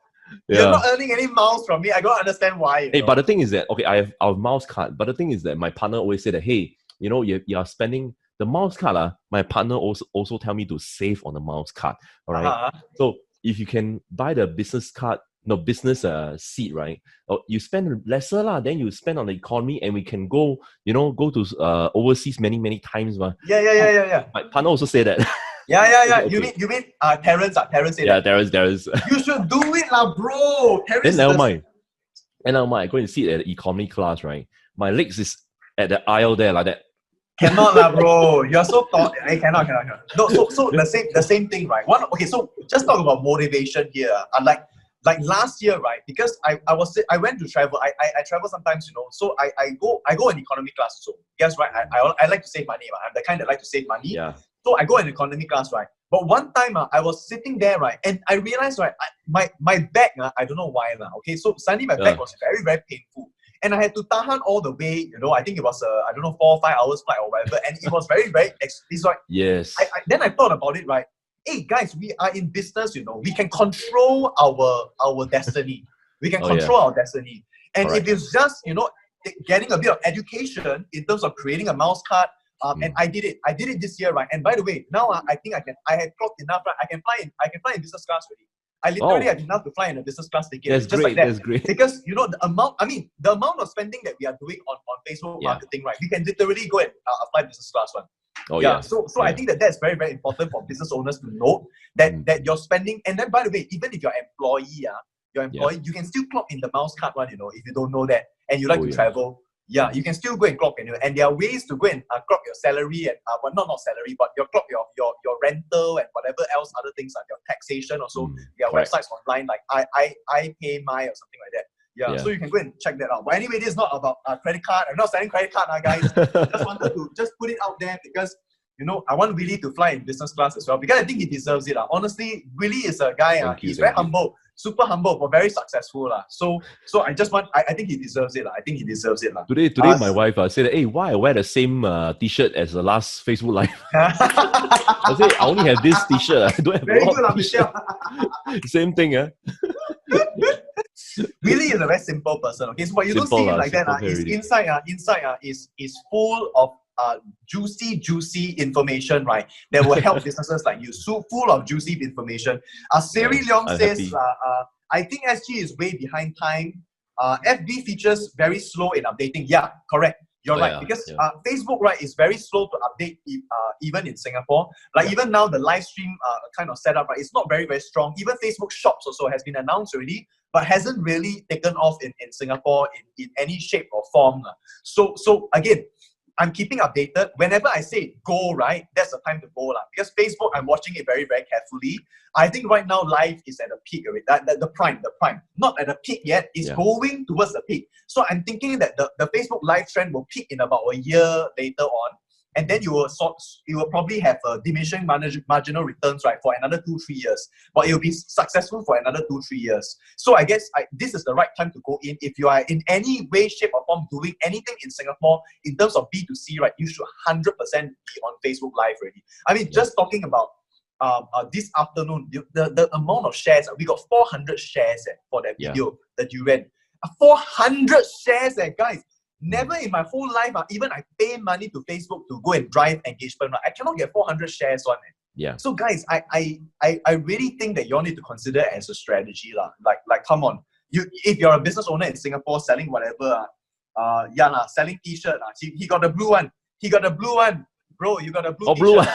You're not earning any miles from me. I don't understand why. Hey, but the thing is that, okay, I have our mouse card. But the thing is that my partner always said that, hey, you know, you are spending the mouse card. My partner also tell me to save on the mouse card. All right. So if you can buy the business card, business seat, right? You spend lesser lah. Then you spend on the economy, and we can go to overseas many times, ma. Yeah. My partner also said that. Yeah. Okay. You mean Terrence? Terrence said that. Terrence. You should do it lah, bro. Terrence. Then never mind. And now I go and sit at the economy class, right? My legs is at the aisle there like that. Cannot lah, bro. You're so thought. I cannot. No, so the same thing, right? So just talk about motivation here. Like last year, right? Because I went to travel. I travel sometimes, you know. So I go in economy class. So guess right? I like to save money. I'm the kind that like to save money. Yeah. So I go in economy class, right? But one time, I was sitting there, right, and I realized, right, my back, I don't know why, okay. So suddenly my back was very, very painful, and I had to tahan all the way. You know, I think it was 4 or 5 hours flight or whatever, and it was very, very. It's like yes. Then I thought about it, right? Hey guys, we are in business, you know. We can control our destiny. We can control our destiny. And if it's just, you know, getting a bit of education in terms of creating a mouse card. And I did it this year, right? And by the way, now I think I have clocked enough, right? I can fly in business class already. I literally have enough to fly in a business class ticket. That's just great. like that. That's great. Because the amount of spending that we are doing on Facebook marketing, right? We can literally go and fly business class one. So I think that's very, very important for business owners to know that you're spending. And then by the way, even if you're employee, you can still clock in the mouse card one, if you don't know that and you like to travel. You can still go and clock and there are ways to go and clock your salary and not salary, but your clock your rental and whatever else other things like your taxation also. There are websites online like I pay my or something like that. So you can go and check that out. But anyway, this is not about credit card. I'm not selling credit card, guys. Just wanted to just put it out there because I want Willy to fly in business class as well because I think he deserves it. Honestly, Willy is a guy. He's very humble. Super humble, but very successful. So I just want, I think he deserves it. I think he deserves it. Today my wife said, hey, why I wear the same t-shirt as the last Facebook Live? I said, I only have this t-shirt. I don't have very a lot good, of Michelle. Same thing. Willy is a very simple person. Okay, so but you don't see him like that. His inside is full of juicy information, right? That will help businesses like you. So full of juicy information. Siri Leong says, I think SG is way behind time. FB features very slow in updating. Yeah, correct. You're right. Because Facebook, right, is very slow to update even in Singapore. Like even now, the live stream kind of setup, right, it's not very, very strong. Even Facebook Shops also has been announced already, but hasn't really taken off in Singapore in any shape or form. So again, I'm keeping updated. Whenever I say go, right, that's the time to go. Because Facebook, I'm watching it very, very carefully. I think right now life is at a peak already. The prime. Not at a peak yet. It's going towards the peak. So I'm thinking that the Facebook live trend will peak in about a year later on. And then you will probably have a diminishing marginal returns, right, for another 2-3 years. But it will be successful for another 2-3 years. So I guess this is the right time to go in. If you are in any way, shape, or form doing anything in Singapore in terms of B2C, right, you should 100% be on Facebook Live already. I mean, just talking about this afternoon, the amount of shares, we got 400 shares for that video that you ran. 400 shares, guys. Never in my whole life, even I pay money to Facebook to go and drive engagement, right? I cannot get 400 shares on it. So guys, I really think that you all need to consider it as a strategy. Like come on. If you're a business owner in Singapore selling whatever, selling t-shirt. He got the blue one. Bro, you got a blue blue t-shirt.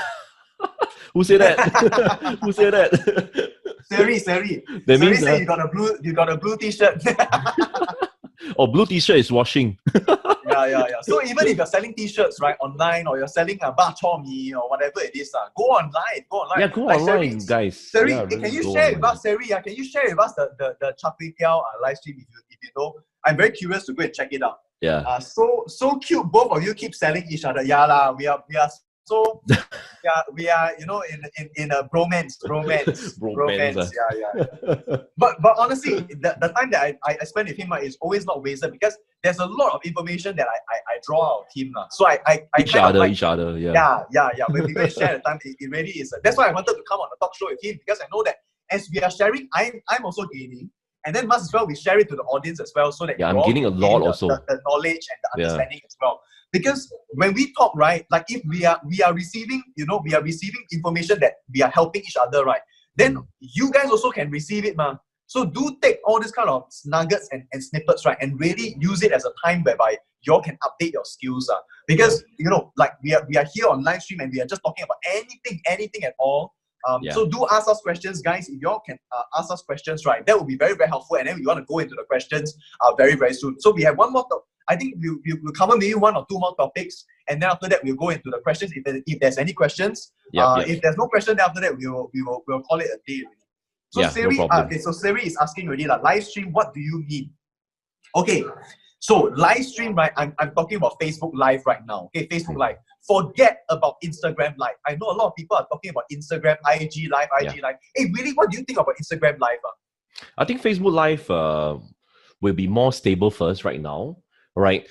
Who said that? Who said that? Siri. That means you got a blue t-shirt. Blue t-shirt is washing. Yeah. So even if you're selling t-shirts, right, online, or you're selling a bak chor mee or whatever it is, go online. Yeah, go online, guys. Siri, can you share with us, Siri? Can you share with us the Char Kway Teow live stream if you know? I'm very curious to go and check it out. Yeah. So cute. Both of you keep selling each other. Yeah, we are so we are in a bromance. Yeah. But honestly, the time that I spend with him is always not wasted because there's a lot of information that I draw out of him. So I each other. Yeah. When we go and share the time, it really is. That's why I wanted to come on the talk show with him because I know that as we are sharing, I'm also gaining. And then must as well we share it to the audience as well so that I'm gaining a lot also. The knowledge and the understanding as well. Because when we talk, right, like if we are receiving, information that we are helping each other, right, then you guys also can receive it, man. So do take all these kind of nuggets and snippets, right, and really use it as a time whereby you all can update your skills. Because like we are here on live stream and we are just talking about anything at all. So do ask us questions, guys. If you all can ask us questions, right, that would be very, very helpful. And then we want to go into the questions very, very soon. So we have one more. I think we'll cover maybe 1 or 2 more topics, and then after that we'll go into the questions. If there's any questions, if there's no question, then after that we'll call it a day. So Siri, no so Siri is asking already, live stream. What do you mean? Okay, so live stream, right? I'm talking about Facebook Live right now. Okay, Facebook Live. Forget about Instagram Live. I know a lot of people are talking about Instagram, IG Live. Hey, really, what do you think about Instagram Live? I think Facebook Live will be more stable first right now. Right,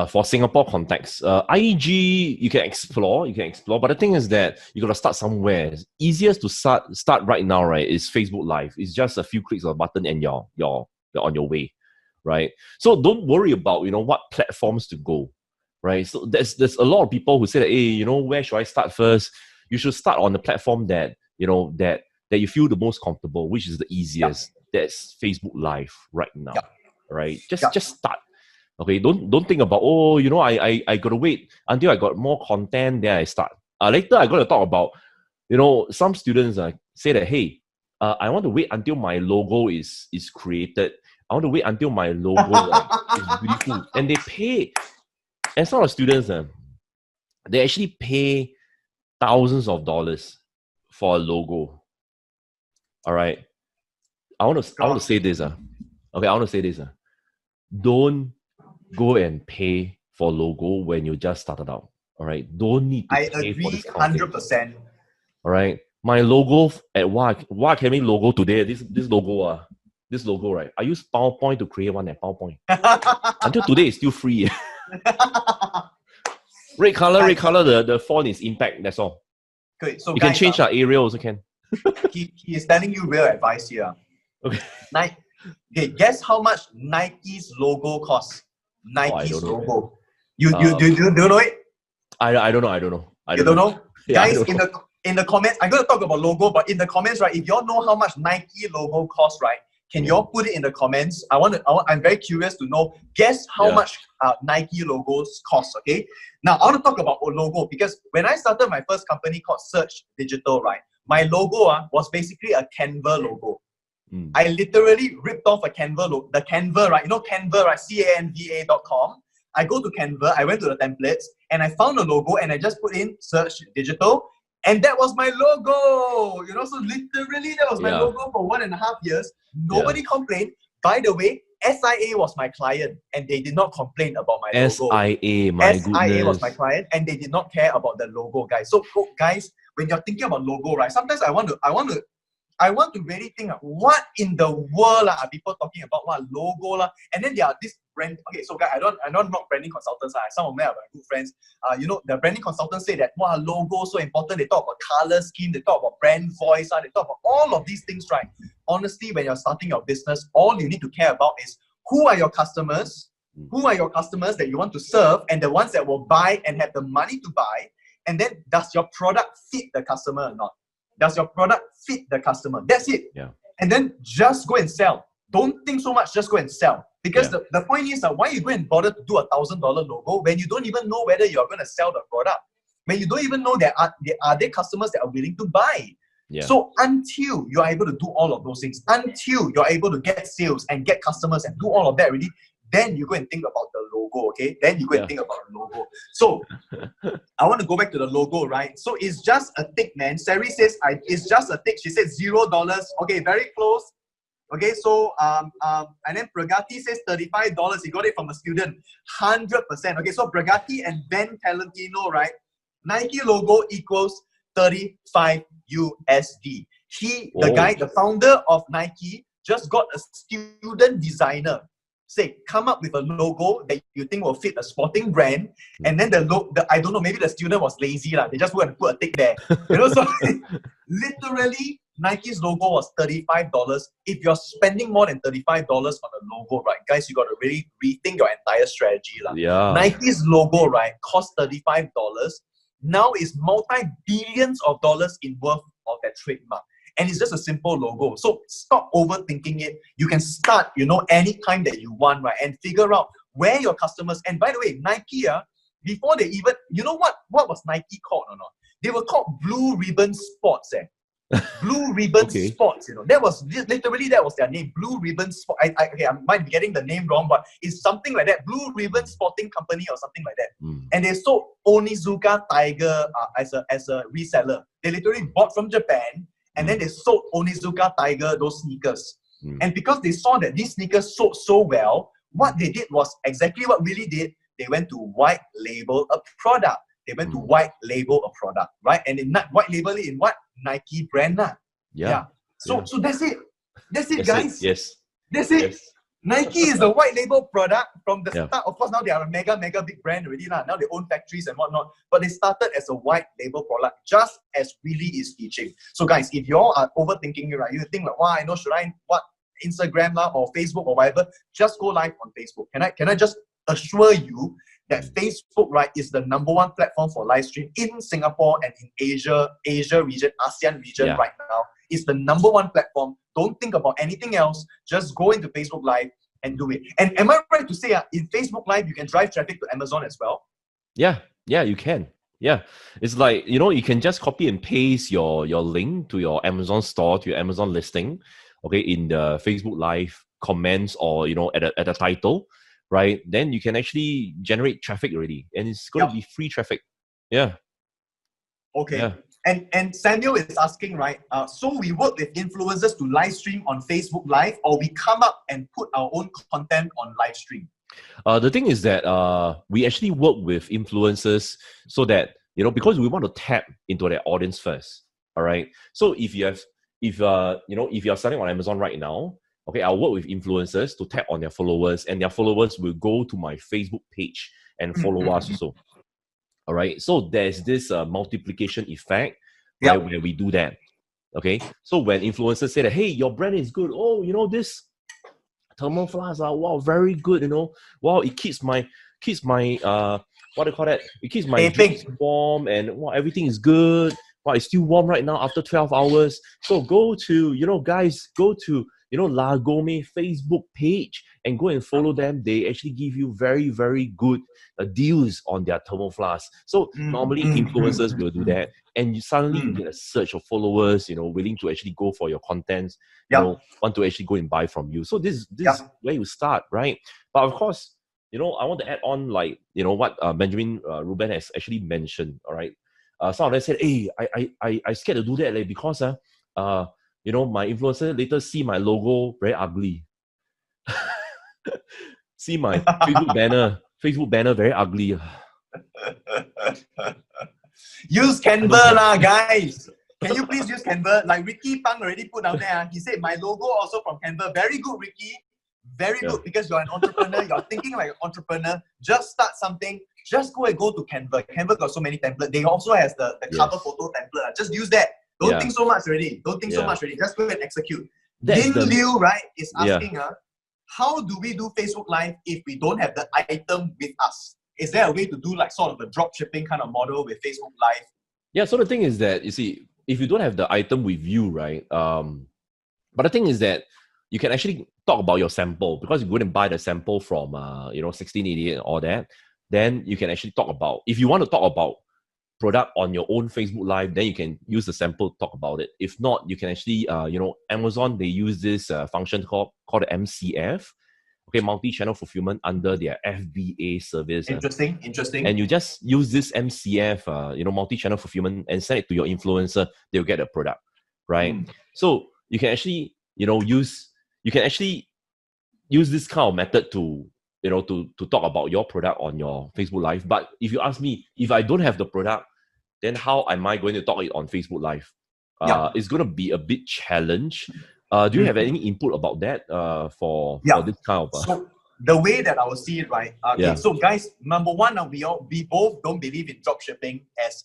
for Singapore context, IG you can explore, but the thing is that you gotta start somewhere. It's easiest to start right now, right? Is Facebook Live. It's just a few clicks of a button and you're on your way. right? So don't worry about, what platforms to go, right? So there's a lot of people who say that, hey, where should I start first? You should start on the platform that, that you feel the most comfortable, which is the easiest. That's Facebook Live right now, right? Just start. Okay, don't think about, I gotta wait until I got more content, then I start. Later I gotta talk about, some students say that, hey, I want to wait until my logo is created. I want to wait until my logo is beautiful, and they pay. And some of the students, they actually pay thousands of dollars for a logo. All right, I want to say this. Okay, I want to say this. Don't go and pay for logo when you just started out. All right, don't need to pay for this kind of thing. 100%. All right, my logo at What Academy logo today. This logo, right? I use PowerPoint to create one. PowerPoint until today it's still free. Red color. The font is impact. That's all. Okay, so you can change our area also. Can he is telling you real advice here. Okay. Okay, guess how much Nike's logo costs? Nike's logo. You do know it? I don't know. You don't know? Yeah, guys, in the comments, I'm going to talk about logo, but in the comments, right, if y'all know how much Nike logo costs, right, can y'all put it in the comments? I'm very curious to know, guess how much Nike logos cost, okay? Now, I want to talk about logo because when I started my first company called Search Digital, right, my logo was basically a Canva logo. I literally ripped off a Canva logo. The Canva, right? You know Canva, right? Canva.com. I go to Canva, I went to the templates, and I found a logo, and I just put in Search Digital, and that was my logo. So literally that was my logo for 1.5 years. Nobody complained. By the way, SIA was my client, and they did not complain about my logo. SIA was my client, and they did not care about the logo, guys. So, guys, when you're thinking about logo, right? Sometimes I want to really think, what in the world are people talking about? What logo and then there are this brand. Okay, so guys, I'm not branding consultants. Some of them are my good friends. The branding consultants say that logo so important. They talk about color scheme. They talk about brand voice. They talk about all of these things, right? Honestly, when you're starting your business, all you need to care about is who are your customers, who are your customers that you want to serve, and the ones that will buy and have the money to buy. And then, does your product fit the customer or not? Does your product fit the customer? That's it. Yeah. And then just go and sell. Don't think so much, just go and sell. Because the point is why you go and bother to do $1,000 logo when you don't even know whether you're going to sell the product? When you don't even know there are there customers that are willing to buy? Yeah. So until you're able to do all of those things, until you're able to get sales and get customers and do all of that already, then you go and think about the logo, okay? Then you go and think about the logo. So I want to go back to the logo, right? So it's just a tick, man. Sari says it's just a tick. She said $0. Okay, very close. Okay, so and then Pragati says $35. He got it from a student. 100%. Okay, so Pragati and Ben Talentino, right? Nike logo equals 35 USD. The founder of Nike, just got a student designer. Say, come up with a logo that you think will fit a sporting brand, and then I don't know, maybe the student was lazy, they just went and put a tick there. So literally, Nike's logo was $35. If you're spending more than $35 on a logo, right, guys, you got to really rethink your entire strategy. Yeah. Nike's logo, right, cost $35. Now is multi-billions of dollars in worth of that trademark. And it's just a simple logo. So stop overthinking it. You can start, any time that you want, right? And figure out where your customers, and by the way, Nike, before they even, what was Nike called or not? They were called Blue Ribbon Sports, Blue Ribbon Sports, That was their name, Blue Ribbon Sport. I might be getting the name wrong, but it's something like that. Blue Ribbon Sporting Company or something like that. And they sold Onizuka Tiger as a reseller. They literally bought from Japan, and then they sold Onizuka Tiger those sneakers. And because they saw that these sneakers sold so well, what they did was exactly what Willy did. They went to white label a product. Right? And they white label it in what? Nike brand. So that's it. That's it, guys. Yes. That's it. Yes. Nike is a white label product from the start. Of course, now they are a mega big brand already. Now they own factories and whatnot. But they started as a white label product, just as Willy is teaching. So guys, if you all are overthinking it, right, you think like, should I, what? Instagram or Facebook or whatever, just go live on Facebook. Can I just assure you that Facebook, right, is the #1 platform for live stream in Singapore and in Asia region, ASEAN region right now. It's the #1 platform. Don't think about anything else. Just go into Facebook Live and do it. And am I right to say in Facebook Live, you can drive traffic to Amazon as well? Yeah, you can. Yeah, it's like, you can just copy and paste your link to your Amazon store, to your Amazon listing, okay, in the Facebook Live comments or, at the title, right? Then you can actually generate traffic already, and it's going to be free traffic. Yeah. Okay. Yeah. And Samuel is asking, right? So we work with influencers to live stream on Facebook Live, or we come up and put our own content on live stream? The thing is that we actually work with influencers so that, because we want to tap into their audience first. All right. So if you're selling on Amazon right now, okay, I'll work with influencers to tap on their followers, and their followers will go to my Facebook page and follow us also. All right. So there's this multiplication effect, right, where we do that. Okay. So when influencers say that, hey, your brand is good. Oh, this thermal flask, wow, very good, wow, it keeps my what do you call that? It keeps my drinks warm, and wow, everything is good. Wow, it's still warm right now after 12 hours. So go to, guys, go to, La Gourmet Facebook page and go and follow them. They actually give you very, very good deals on their thermal flask. So normally influencers will do that, and you get a surge of followers, willing to actually go for your content, want to actually go and buy from you. So this is where you start, right? But of course, I want to add on, like, what Benjamin Ruben has actually mentioned. All right, some of them said, hey, I scared to do that, because my influencer later see my logo very ugly. See my Facebook banner very ugly. Use Canva lah, guys. Can you please use Canva? Like Ricky Pang already put down there. He said my logo also from Canva. Very good, Ricky. Very good, because you're an entrepreneur. You're thinking like an entrepreneur. Just start something. Just go to Canva. Canva got so many templates. They also has the cover photo template. Just use that. Don't think so much already. Just go and execute. Lin Liu, right, is asking, how do we do Facebook Live if we don't have the item with us? Is there a way to do like sort of a drop shipping kind of model with Facebook Live? Yeah, so the thing is that, you see, if you don't have the item with you, right, but the thing is that you can actually talk about your sample, because you go and buy the sample from 1688 and all that. Then you can actually talk about, if you want to talk about product on your own Facebook Live, then you can use the sample to talk about it. If not, you can actually, Amazon, they use this function called MCF, okay, multi-channel fulfillment under their FBA service. Interesting. And you just use this MCF, multi-channel fulfillment, and send it to your influencer. They'll get a product, right? So you can actually, use this kind of method to talk about your product on your Facebook Live. But if you ask me, if I don't have the product, then how am I going to talk it on Facebook Live? It's going to be a bit challenge. Do you have any input about that for this kind of... So the way that I will see it, right? So guys, number one, we both don't believe in drop shipping as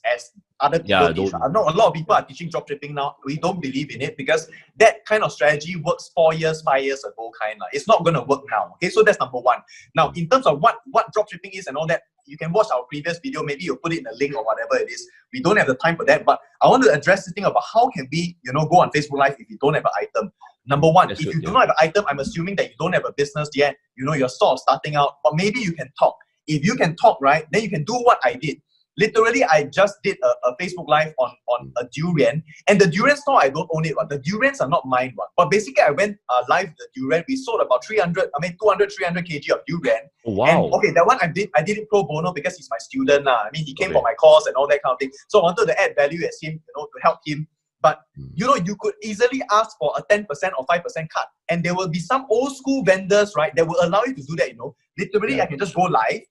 other people teach. I know a lot of people are teaching drop shipping now. We don't believe in it because that kind of strategy works 4 years, 5 years ago kind of. It's not going to work now. Okay, so that's number one. Now, in terms of what drop shipping is and all that, you can watch our previous video. Maybe you'll put it in a link or whatever it is. We don't have the time for that, but I want to address this thing about how can we, go on Facebook Live if you don't have an item. Number one, if you do not have an item, I'm assuming that you don't have a business yet. You're sort of starting out, but maybe you can talk. If you can talk, right, then you can do what I did. Literally, I just did a Facebook Live on a durian, and the durian store, I don't own it. The durians are not mine. But basically, I went live the durian. We sold about 200, 300 kg of durian. Oh, wow. And okay, that one I did it pro bono because he's my student. He came for my course and all that kind of thing. So I wanted to add value as him, to help him. But you could easily ask for a 10% or 5% cut, and there will be some old school vendors, right, that will allow you to do that. Literally, I can just go live.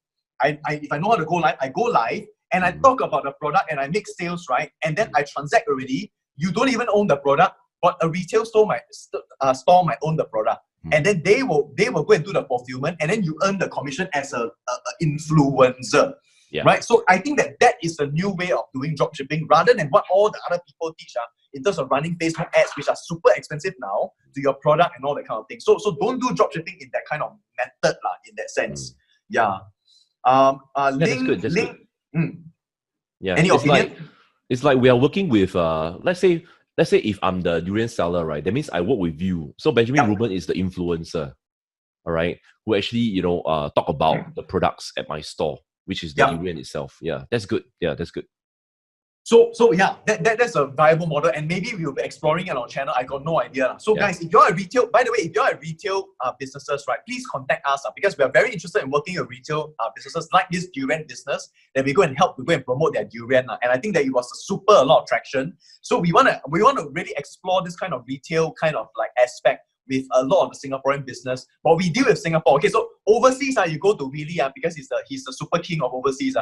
If I know how to go live, I go live. And I talk about the product and I make sales, right? And then I transact already. You don't even own the product, but a retail store might own the product. And then they will go and do the fulfillment, and then you earn the commission as a influencer. Right? So I think that is a new way of doing dropshipping rather than what all the other people teach. in terms of running Facebook ads, which are super expensive now, to your product and all that kind of thing. So don't do dropshipping in that kind of method in that sense. Yeah. That's good. That's good. Yeah. Any opinion? It's like we are working with let's say if I'm the durian seller, right? That means I work with you. So Benjamin Ruben is the influencer, all right, who actually talk about the products at my store, which is the durian itself. Yeah, that's good. Yeah, that's good. So yeah, that's a viable model, and maybe we'll be exploring it on our channel. I got no idea. So guys, if you're a retail, by the way, if you're a retail businesses, right, please contact us because we are very interested in working with retail businesses like this durian business that we go and help to go and promote their durian. And I think that it was a lot of traction. So we wanna really explore this kind of retail kind of like aspect with a lot of the Singaporean business. But we deal with Singapore. Okay, so overseas, you go to Willy because he's the super king of overseas.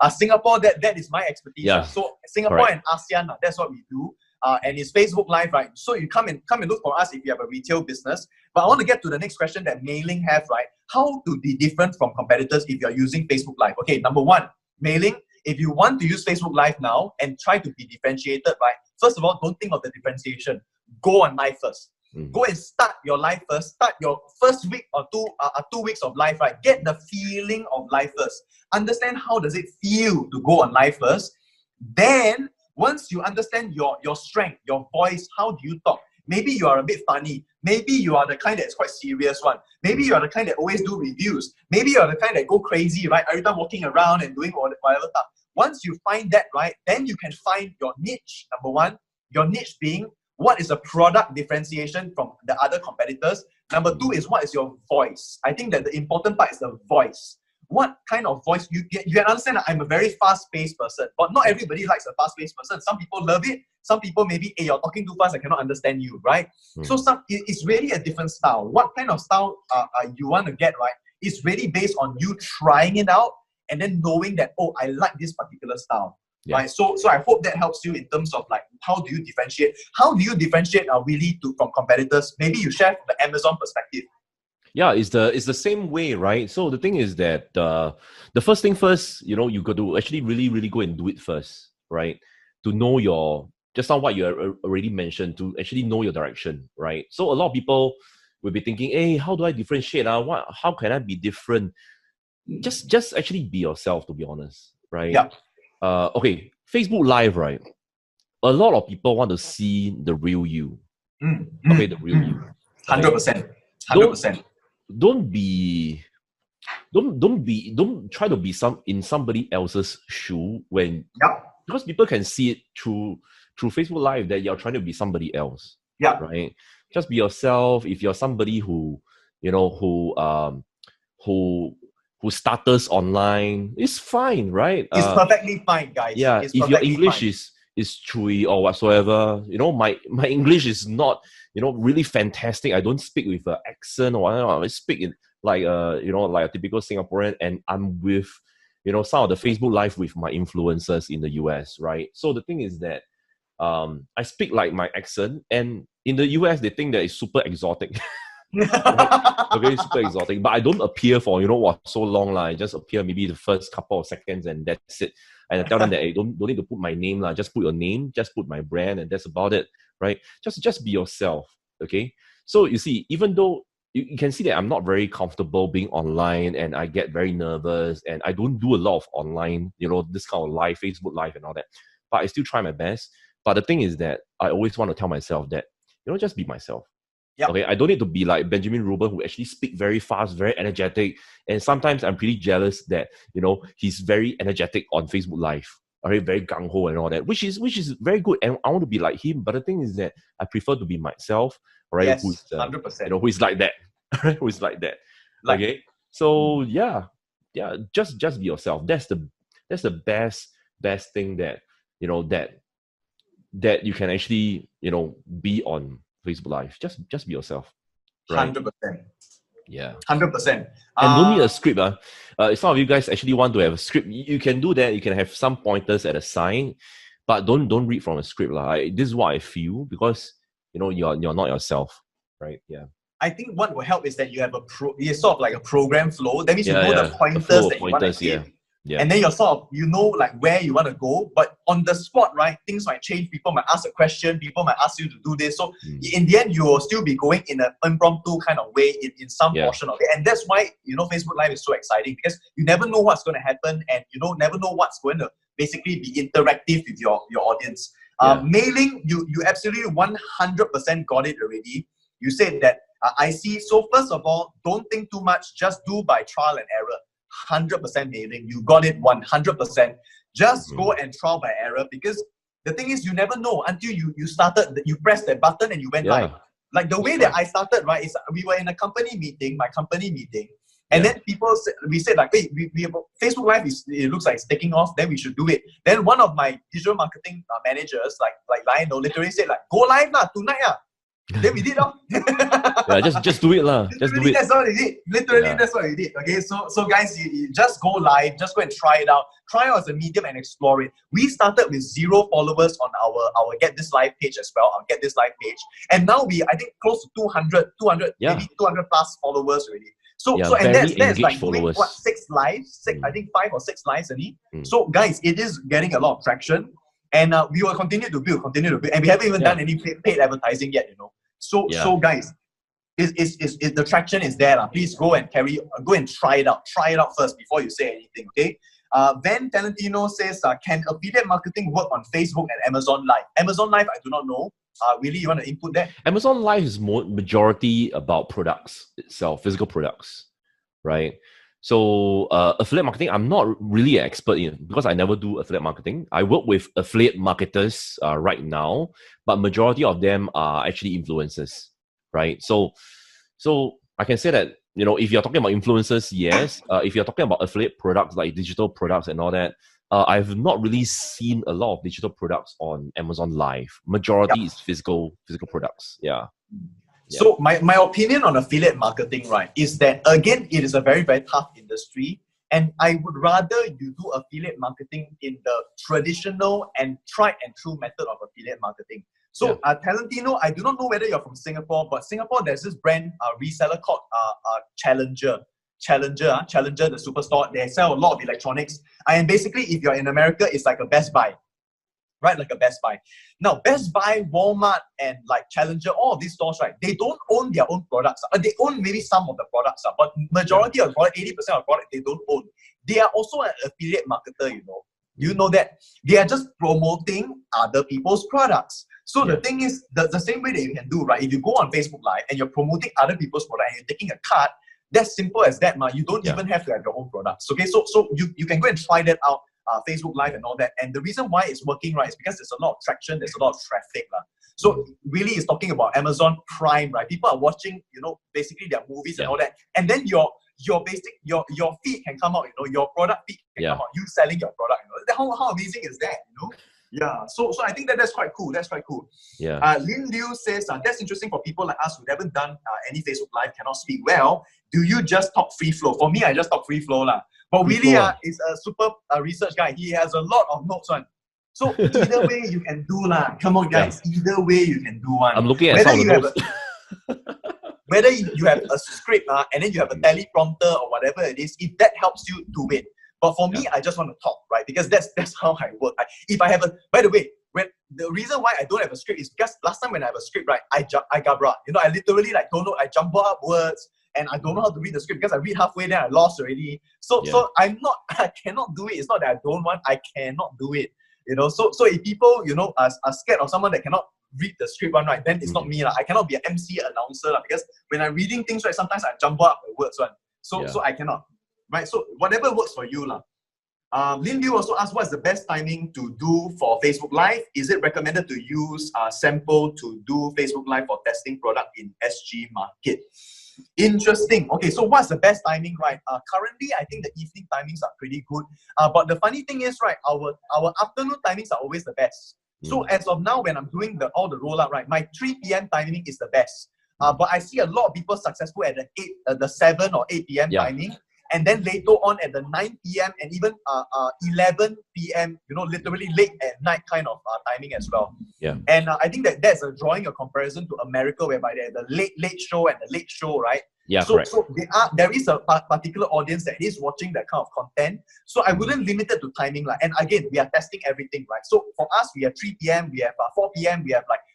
Singapore, that is my expertise. Yeah. So Singapore and ASEAN, that's what we do. And it's Facebook Live, right? So you come and look for us if you have a retail business. But I want to get to the next question that Mailing have, right? How to be different from competitors if you're using Facebook Live? Okay, number one, Mailing, if you want to use Facebook Live now and try to be differentiated, right? First of all, don't think of the differentiation. Go on live first. Go and start your live first. Start your first week or 2 weeks of live, right? Get the feeling of live first. Understand how does it feel to go on live first. Then, once you understand your strength, your voice, how do you talk? Maybe you are a bit funny. Maybe you are the kind that's quite serious one. Maybe you are the kind that always do reviews. Maybe you are the kind that go crazy, right? Every time walking around and doing whatever stuff. Once you find that, right, then you can find your niche. Number one, your niche being what is the product differentiation from the other competitors? Number two is what is your voice? I think that the important part is the voice. What kind of voice you can understand that I'm a very fast-paced person, but not everybody likes a fast-paced person. Some people love it. Some people maybe, hey, you're talking too fast, I cannot understand you, right? So it's really a different style. What kind of style you want to get, right? It's really based on you trying it out and then knowing that, oh, I like this particular style. Yeah. Right, so I hope that helps you in terms of like how do you differentiate? How do you differentiate really from competitors? Maybe you share from the Amazon perspective. Yeah, it's the same way, right? So the thing is that the first thing first, you got to actually really go and do it first, right? To know your just now what you already mentioned, to actually know your direction, right? So a lot of people will be thinking, hey, how do I differentiate? How can I be different? Just actually be yourself, to be honest, right? Yeah. Okay, Facebook Live, right? A lot of people want to see the real you. Okay, the real you. 100%. 100%. Don't try to be in somebody else's shoe because people can see it through Facebook Live that you're trying to be somebody else. Yeah. Right. Just be yourself. If you're somebody who stutters online, it's fine, right? It's perfectly fine, guys. Yeah, it's if your English is chewy or whatsoever, my English is not, really fantastic. I don't speak with an accent or whatever. I speak in like a typical Singaporean, and I'm with, some of the Facebook Live with my influencers in the US, right? So the thing is that I speak like my accent, and in the US they think that it's super exotic. Right? Okay, super exotic, but I don't appear for so long. I just appear maybe the first couple of seconds and that's it. And I tell them that I don't need to put my name, just put your name, just put my brand, and that's about it, right? Just be yourself, okay? So you see, even though you can see that I'm not very comfortable being online and I get very nervous and I don't do a lot of online, this kind of live, Facebook Live and all that, but I still try my best. But the thing is that I always want to tell myself that, just be myself. Yep. Okay, I don't need to be like Benjamin Ruben, who actually speak very fast, very energetic, and sometimes I'm pretty jealous that he's very energetic on Facebook Live, okay, very gung ho and all that, which is very good, and I want to be like him. But the thing is that I prefer to be myself, right? Yes, 100%. Who is like that, right? Who is like that? Okay, so yeah, just be yourself. That's the best thing that that you can actually be on Facebook Live. Just be yourself. Right? 100%. Yeah. 100%. And don't need a script. If some of you guys actually want to have a script, you can do that. You can have some pointers at a side, but don't read from a script. This is what I feel, because you're not yourself. Right? Yeah. I think what will help is that you have it's sort of like a program flow. That means you know the pointers that you want to give. Yeah. And then you're sort of, like where you want to go, but on the spot, right, things might change. People might ask a question. People might ask you to do this. So in the end, you will still be going in an impromptu kind of way in some portion of it. And that's why, Facebook Live is so exciting, because you never know what's going to happen, and never know what's going to basically be interactive with your audience. Mailing, you absolutely 100% got it already. You said that, I see. So first of all, don't think too much. Just do by trial and error. 100% mailing. You got it 100%. Just go and trial by error, because the thing is, you never know until you started, you pressed that button and you went live. Like the way that I started, right, is we were in my company meeting, and then we said like, hey, we have Facebook Live, it looks like it's taking off, then we should do it. Then one of my digital marketing managers, like Lionel, literally said like, go live lah, tonight lah. Then we did just do it lah. Just do it. That's what we did. Literally, that's what we did. Okay, so guys, you just go live, just go and try it out. Try out as a medium and explore it. We started with 0 followers on our Get This Live page as well, our Get This Live page, and now I think close to 200, maybe 200 plus followers already. So and that's like doing, 6 lives, I think 5 or 6 lives only. So guys, it is getting a lot of traction. And we will continue to build, and we haven't even done any paid advertising yet, So guys, the traction is there. Please go and try it out. Try it out first before you say anything, okay? Van Talentino says, can affiliate marketing work on Facebook and Amazon Live? Amazon Live, I do not know. Willy, you want to input that? Amazon Live is majority about products itself, physical products, right? So affiliate marketing, I'm not really an expert in, because I never do affiliate marketing. I work with affiliate marketers right now, but majority of them are actually influencers, right? So I can say that, if you're talking about influencers, yes. If you're talking about affiliate products like digital products and all that, I've not really seen a lot of digital products on Amazon Live. Majority is physical products. So my opinion on affiliate marketing, right, is that, again, it is a very, very tough industry. And I would rather you do affiliate marketing in the traditional and tried and true method of affiliate marketing. So Talentino, I do not know whether you're from Singapore, but Singapore, there's this brand reseller called Challenger, the superstore. They sell a lot of electronics. And basically, if you're in America, it's like a Best Buy. Right, like a Best Buy. Now, Best Buy, Walmart, and like Challenger, all of these stores, right, they don't own their own products. They own maybe some of the products, but majority of the product, 80% of the product, they don't own. They are also an affiliate marketer, You know that? They are just promoting other people's products. So the thing is, the same way that you can do, right, if you go on Facebook Live and you're promoting other people's product and you're taking a cut, that's simple as that, man. You don't even have to have your own products. Okay, so you can go and try that out. Facebook Live and all that. And the reason why it's working, right, is because there's a lot of traction, there's a lot of traffic. So really is talking about Amazon Prime, right? People are watching, basically their movies and all that. And then your feed can come out, your product feed can come out, you selling your product. How amazing is that, Yeah, so I think that's quite cool. Lin Liu says, that's interesting for people like us who haven't done any Facebook Live, cannot speak well. Do you just talk free flow? For me, I just talk free flow lah. But Willy is a super research guy. He has a lot of notes on. So either way you can do lah. Come on guys, either way you can do one. I'm looking at some of the notes. Whether you have a script and then you have a teleprompter or whatever it is, if that helps you, do it. But for me, I just want to talk, right? Because that's how I work. By the way, the reason why I don't have a script is because last time when I have a script, right, I gabra. I literally don't know. I jumble up words. And I don't know how to read the script because I read halfway, then I lost already. So I cannot do it. It's not that I don't want, I cannot do it. So if people, are scared of someone that cannot read the script one, right, then it's not me. I cannot be an MC announcer because when I'm reading things, right, sometimes I jumble up the words one. So I cannot. Right? So whatever works for you. Lin Liu also asked, what's the best timing to do for Facebook Live? Is it recommended to use sample to do Facebook Live for testing product in SG Market? Interesting. Okay, so what's the best timing, right? Currently, I think the evening timings are pretty good. But the funny thing is, right, our afternoon timings are always the best. So as of now, when I'm doing all the rollout, right, my 3 p.m. timing is the best. But I see a lot of people successful at the 7 or 8 p.m. timing. and then later on at the 9 p.m. and even 11 p.m., literally late at night kind of timing as well. Yeah. And I think that's drawing a comparison to America, whereby there's the late show and the late show, right? Yeah, so, correct. So there is a particular audience that is watching that kind of content. So I wouldn't limit it to timing. And again, we are testing everything, right? So for us, we have 3 p.m., we have 4 p.m.,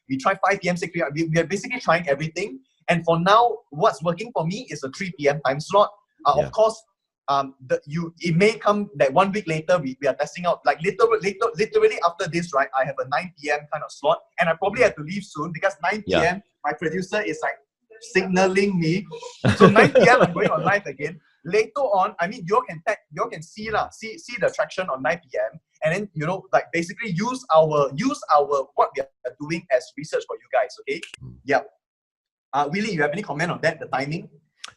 we try 5 p.m., 6 p.m. We are basically trying everything. And for now, what's working for me is a 3 p.m. time slot. Of course, it may come that 1 week later we are testing out. Like literally after this, right? I have a 9 p.m. kind of slot, and I probably have to leave soon because 9 p.m. my producer is like signaling me. So 9 p.m. I'm going on live again. Later on, I mean, you all can see the traction on 9 p.m. and then basically use our what we are doing as research for you guys. Okay. Yeah. Willy, you have any comment on that? The timing?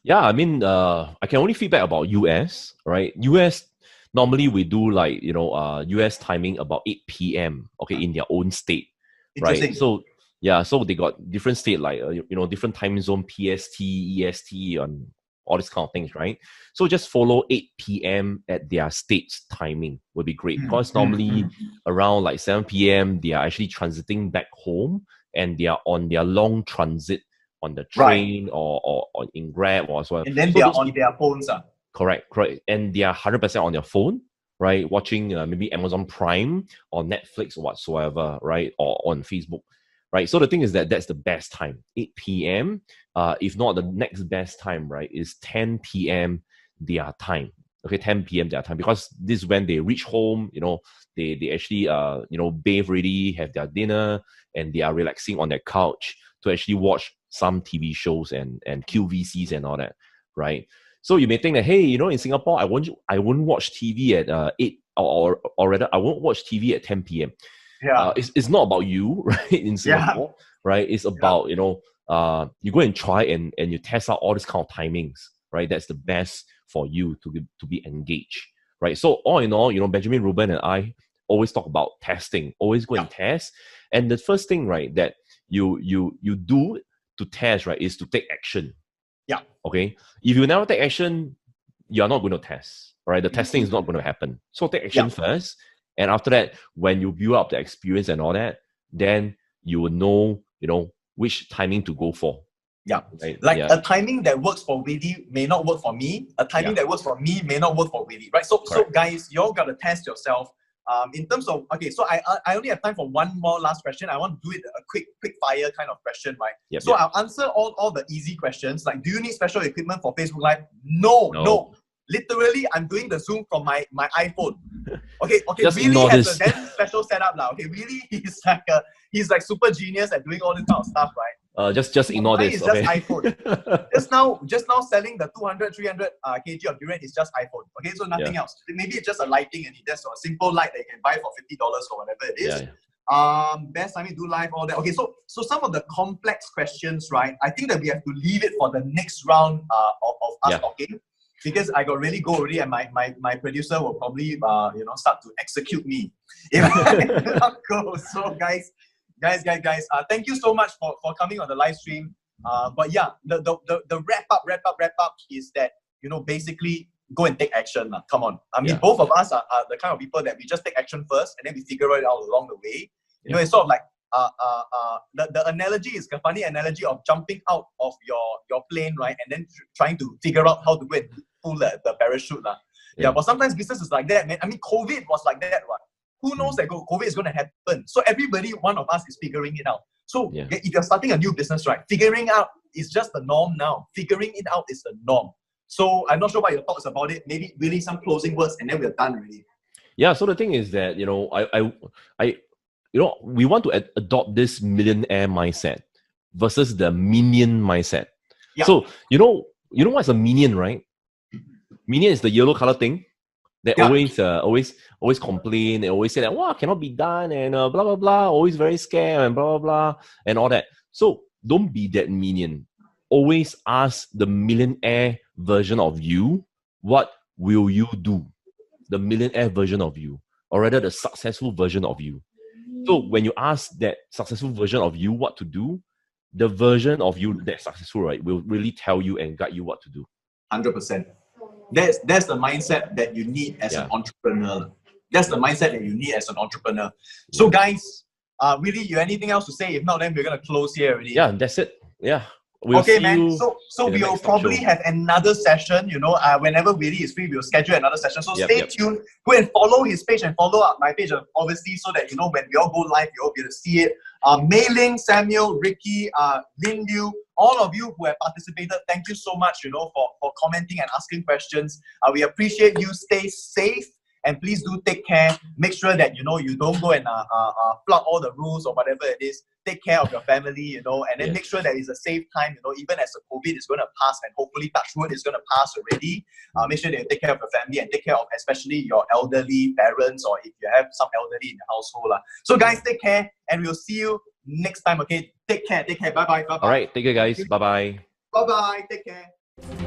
Yeah, I mean, I can only feedback about US, right? US, normally we do US timing about 8 p.m. Okay, in their own state, right? So they got different state, like different time zone, PST, EST, and all these kind of things, right? So just follow 8 p.m. at their state's timing would be great, because normally around like 7 p.m. they are actually transiting back home, and they are on their long transit on the train or in Grab or so. And then they are on their phones. Correct. And they are 100% on their phone, right? Watching maybe Amazon Prime or Netflix or whatsoever, right? Or on Facebook, right? So the thing is that's the best time, 8 p.m. If not, the next best time, right, is 10 p.m. their time. Okay, 10 p.m. their time, because this is when they reach home, they actually, bathe ready, have their dinner, and they are relaxing on their couch to actually watch some TV shows and QVCs and all that, right? So you may think that, hey, in Singapore, I won't watch TV at 8 or rather, I won't watch TV at 10 p.m. Yeah. It's not about you, right? In Singapore, right? It's about, you go and try and you test out all these kind of timings, right? That's the best for you to be engaged, right? So all in all, Benjamin, Ruben, and I always talk about testing. Always go and test. And the first thing, right, that you do to test, right, is to take action. Yeah. Okay. If you never take action, you're not going to test, right? The testing is not going to happen. So take action first. And after that, when you build up the experience and all that, then you will know, which timing to go for. Yeah. Right? A timing that works for Willy may not work for me. A timing that works for me may not work for Willy, right? So guys, you all got to test yourself. In terms of, so I only have time for one more last question. I want to do it a quick fire kind of question, right? I'll answer all the easy questions. Like, do you need special equipment for Facebook Live? No. Literally, I'm doing the Zoom from my iPhone. Okay. Just Willy has a damn special setup now. Okay, Willy, he's like super genius at doing all this kind of stuff, right? Just ignore this. It's just iPhone. just now selling the 200, 300 kg of durian is just iPhone. Okay, so nothing else. Maybe it's just a lighting and that's a simple light that you can buy for $50 or whatever it is. Best time to do live, all that. Okay, so some of the complex questions, right? I think that we have to leave it for the next round of us talking. Because I got really go already, and my producer will probably start to execute me if I not go. So guys, thank you so much for coming on the live stream. But yeah, the wrap up is that basically go and take action. Come on, I mean both of us are the kind of people that we just take action first, and then we figure it out along the way. It's sort of like the analogy is a funny analogy of jumping out of your plane, right, and then trying to figure out how to go and pull the parachute. But sometimes business is like that, man. I mean, COVID was like that, right? Who knows that COVID is going to happen? So everybody, one of us is figuring it out. So if you're starting a new business, right, figuring out is just the norm now. Figuring it out is the norm. So I'm not sure what your thoughts about it. Maybe really some closing words, and then we're done really. Yeah. So the thing is that we want to adopt this millionaire mindset versus the minion mindset. Yeah. So you know what's a minion, right? Minion is the yellow color thing that always complain. They always say that, wow, cannot be done, and blah blah blah. Always very scared and blah blah blah and all that. So don't be that minion. Always ask the millionaire version of you, what will you do? The millionaire version of you, or rather the successful version of you. So when you ask that successful version of you what to do, the version of you that's successful, right, will really tell you and guide you what to do. 100%. That's the mindset that you need as an entrepreneur. That's the mindset that you need as an entrepreneur. So guys, Willy, you anything else to say? If not, then we're gonna close here already. Yeah, that's it. Yeah. We'll okay, see man. you So in the we'll next talk probably show. have another session. You know, whenever Willy is free, we'll schedule another session. So Yep, stay yep. tuned. Go and follow his page and follow up my page, obviously, so that you know when we all go live, you all be able to see it. Mei Ling, Samuel, Ricky, Lin Liu, all of you who have participated, thank you so much. You know, for commenting and asking questions. We appreciate you. Stay safe. And please do take care. Make sure that you know you don't go and flout all the rules or whatever it is. Take care of your family, you know, and then make sure that it's a safe time, you know, even as the COVID is going to pass and hopefully touch wood is going to pass already. Make sure that you take care of your family and take care of especially your elderly parents or if you have some elderly in the household. So guys, take care and we'll see you next time, okay? Take care. Bye-bye. All right, take care guys. Bye-bye. Bye-bye. Take care.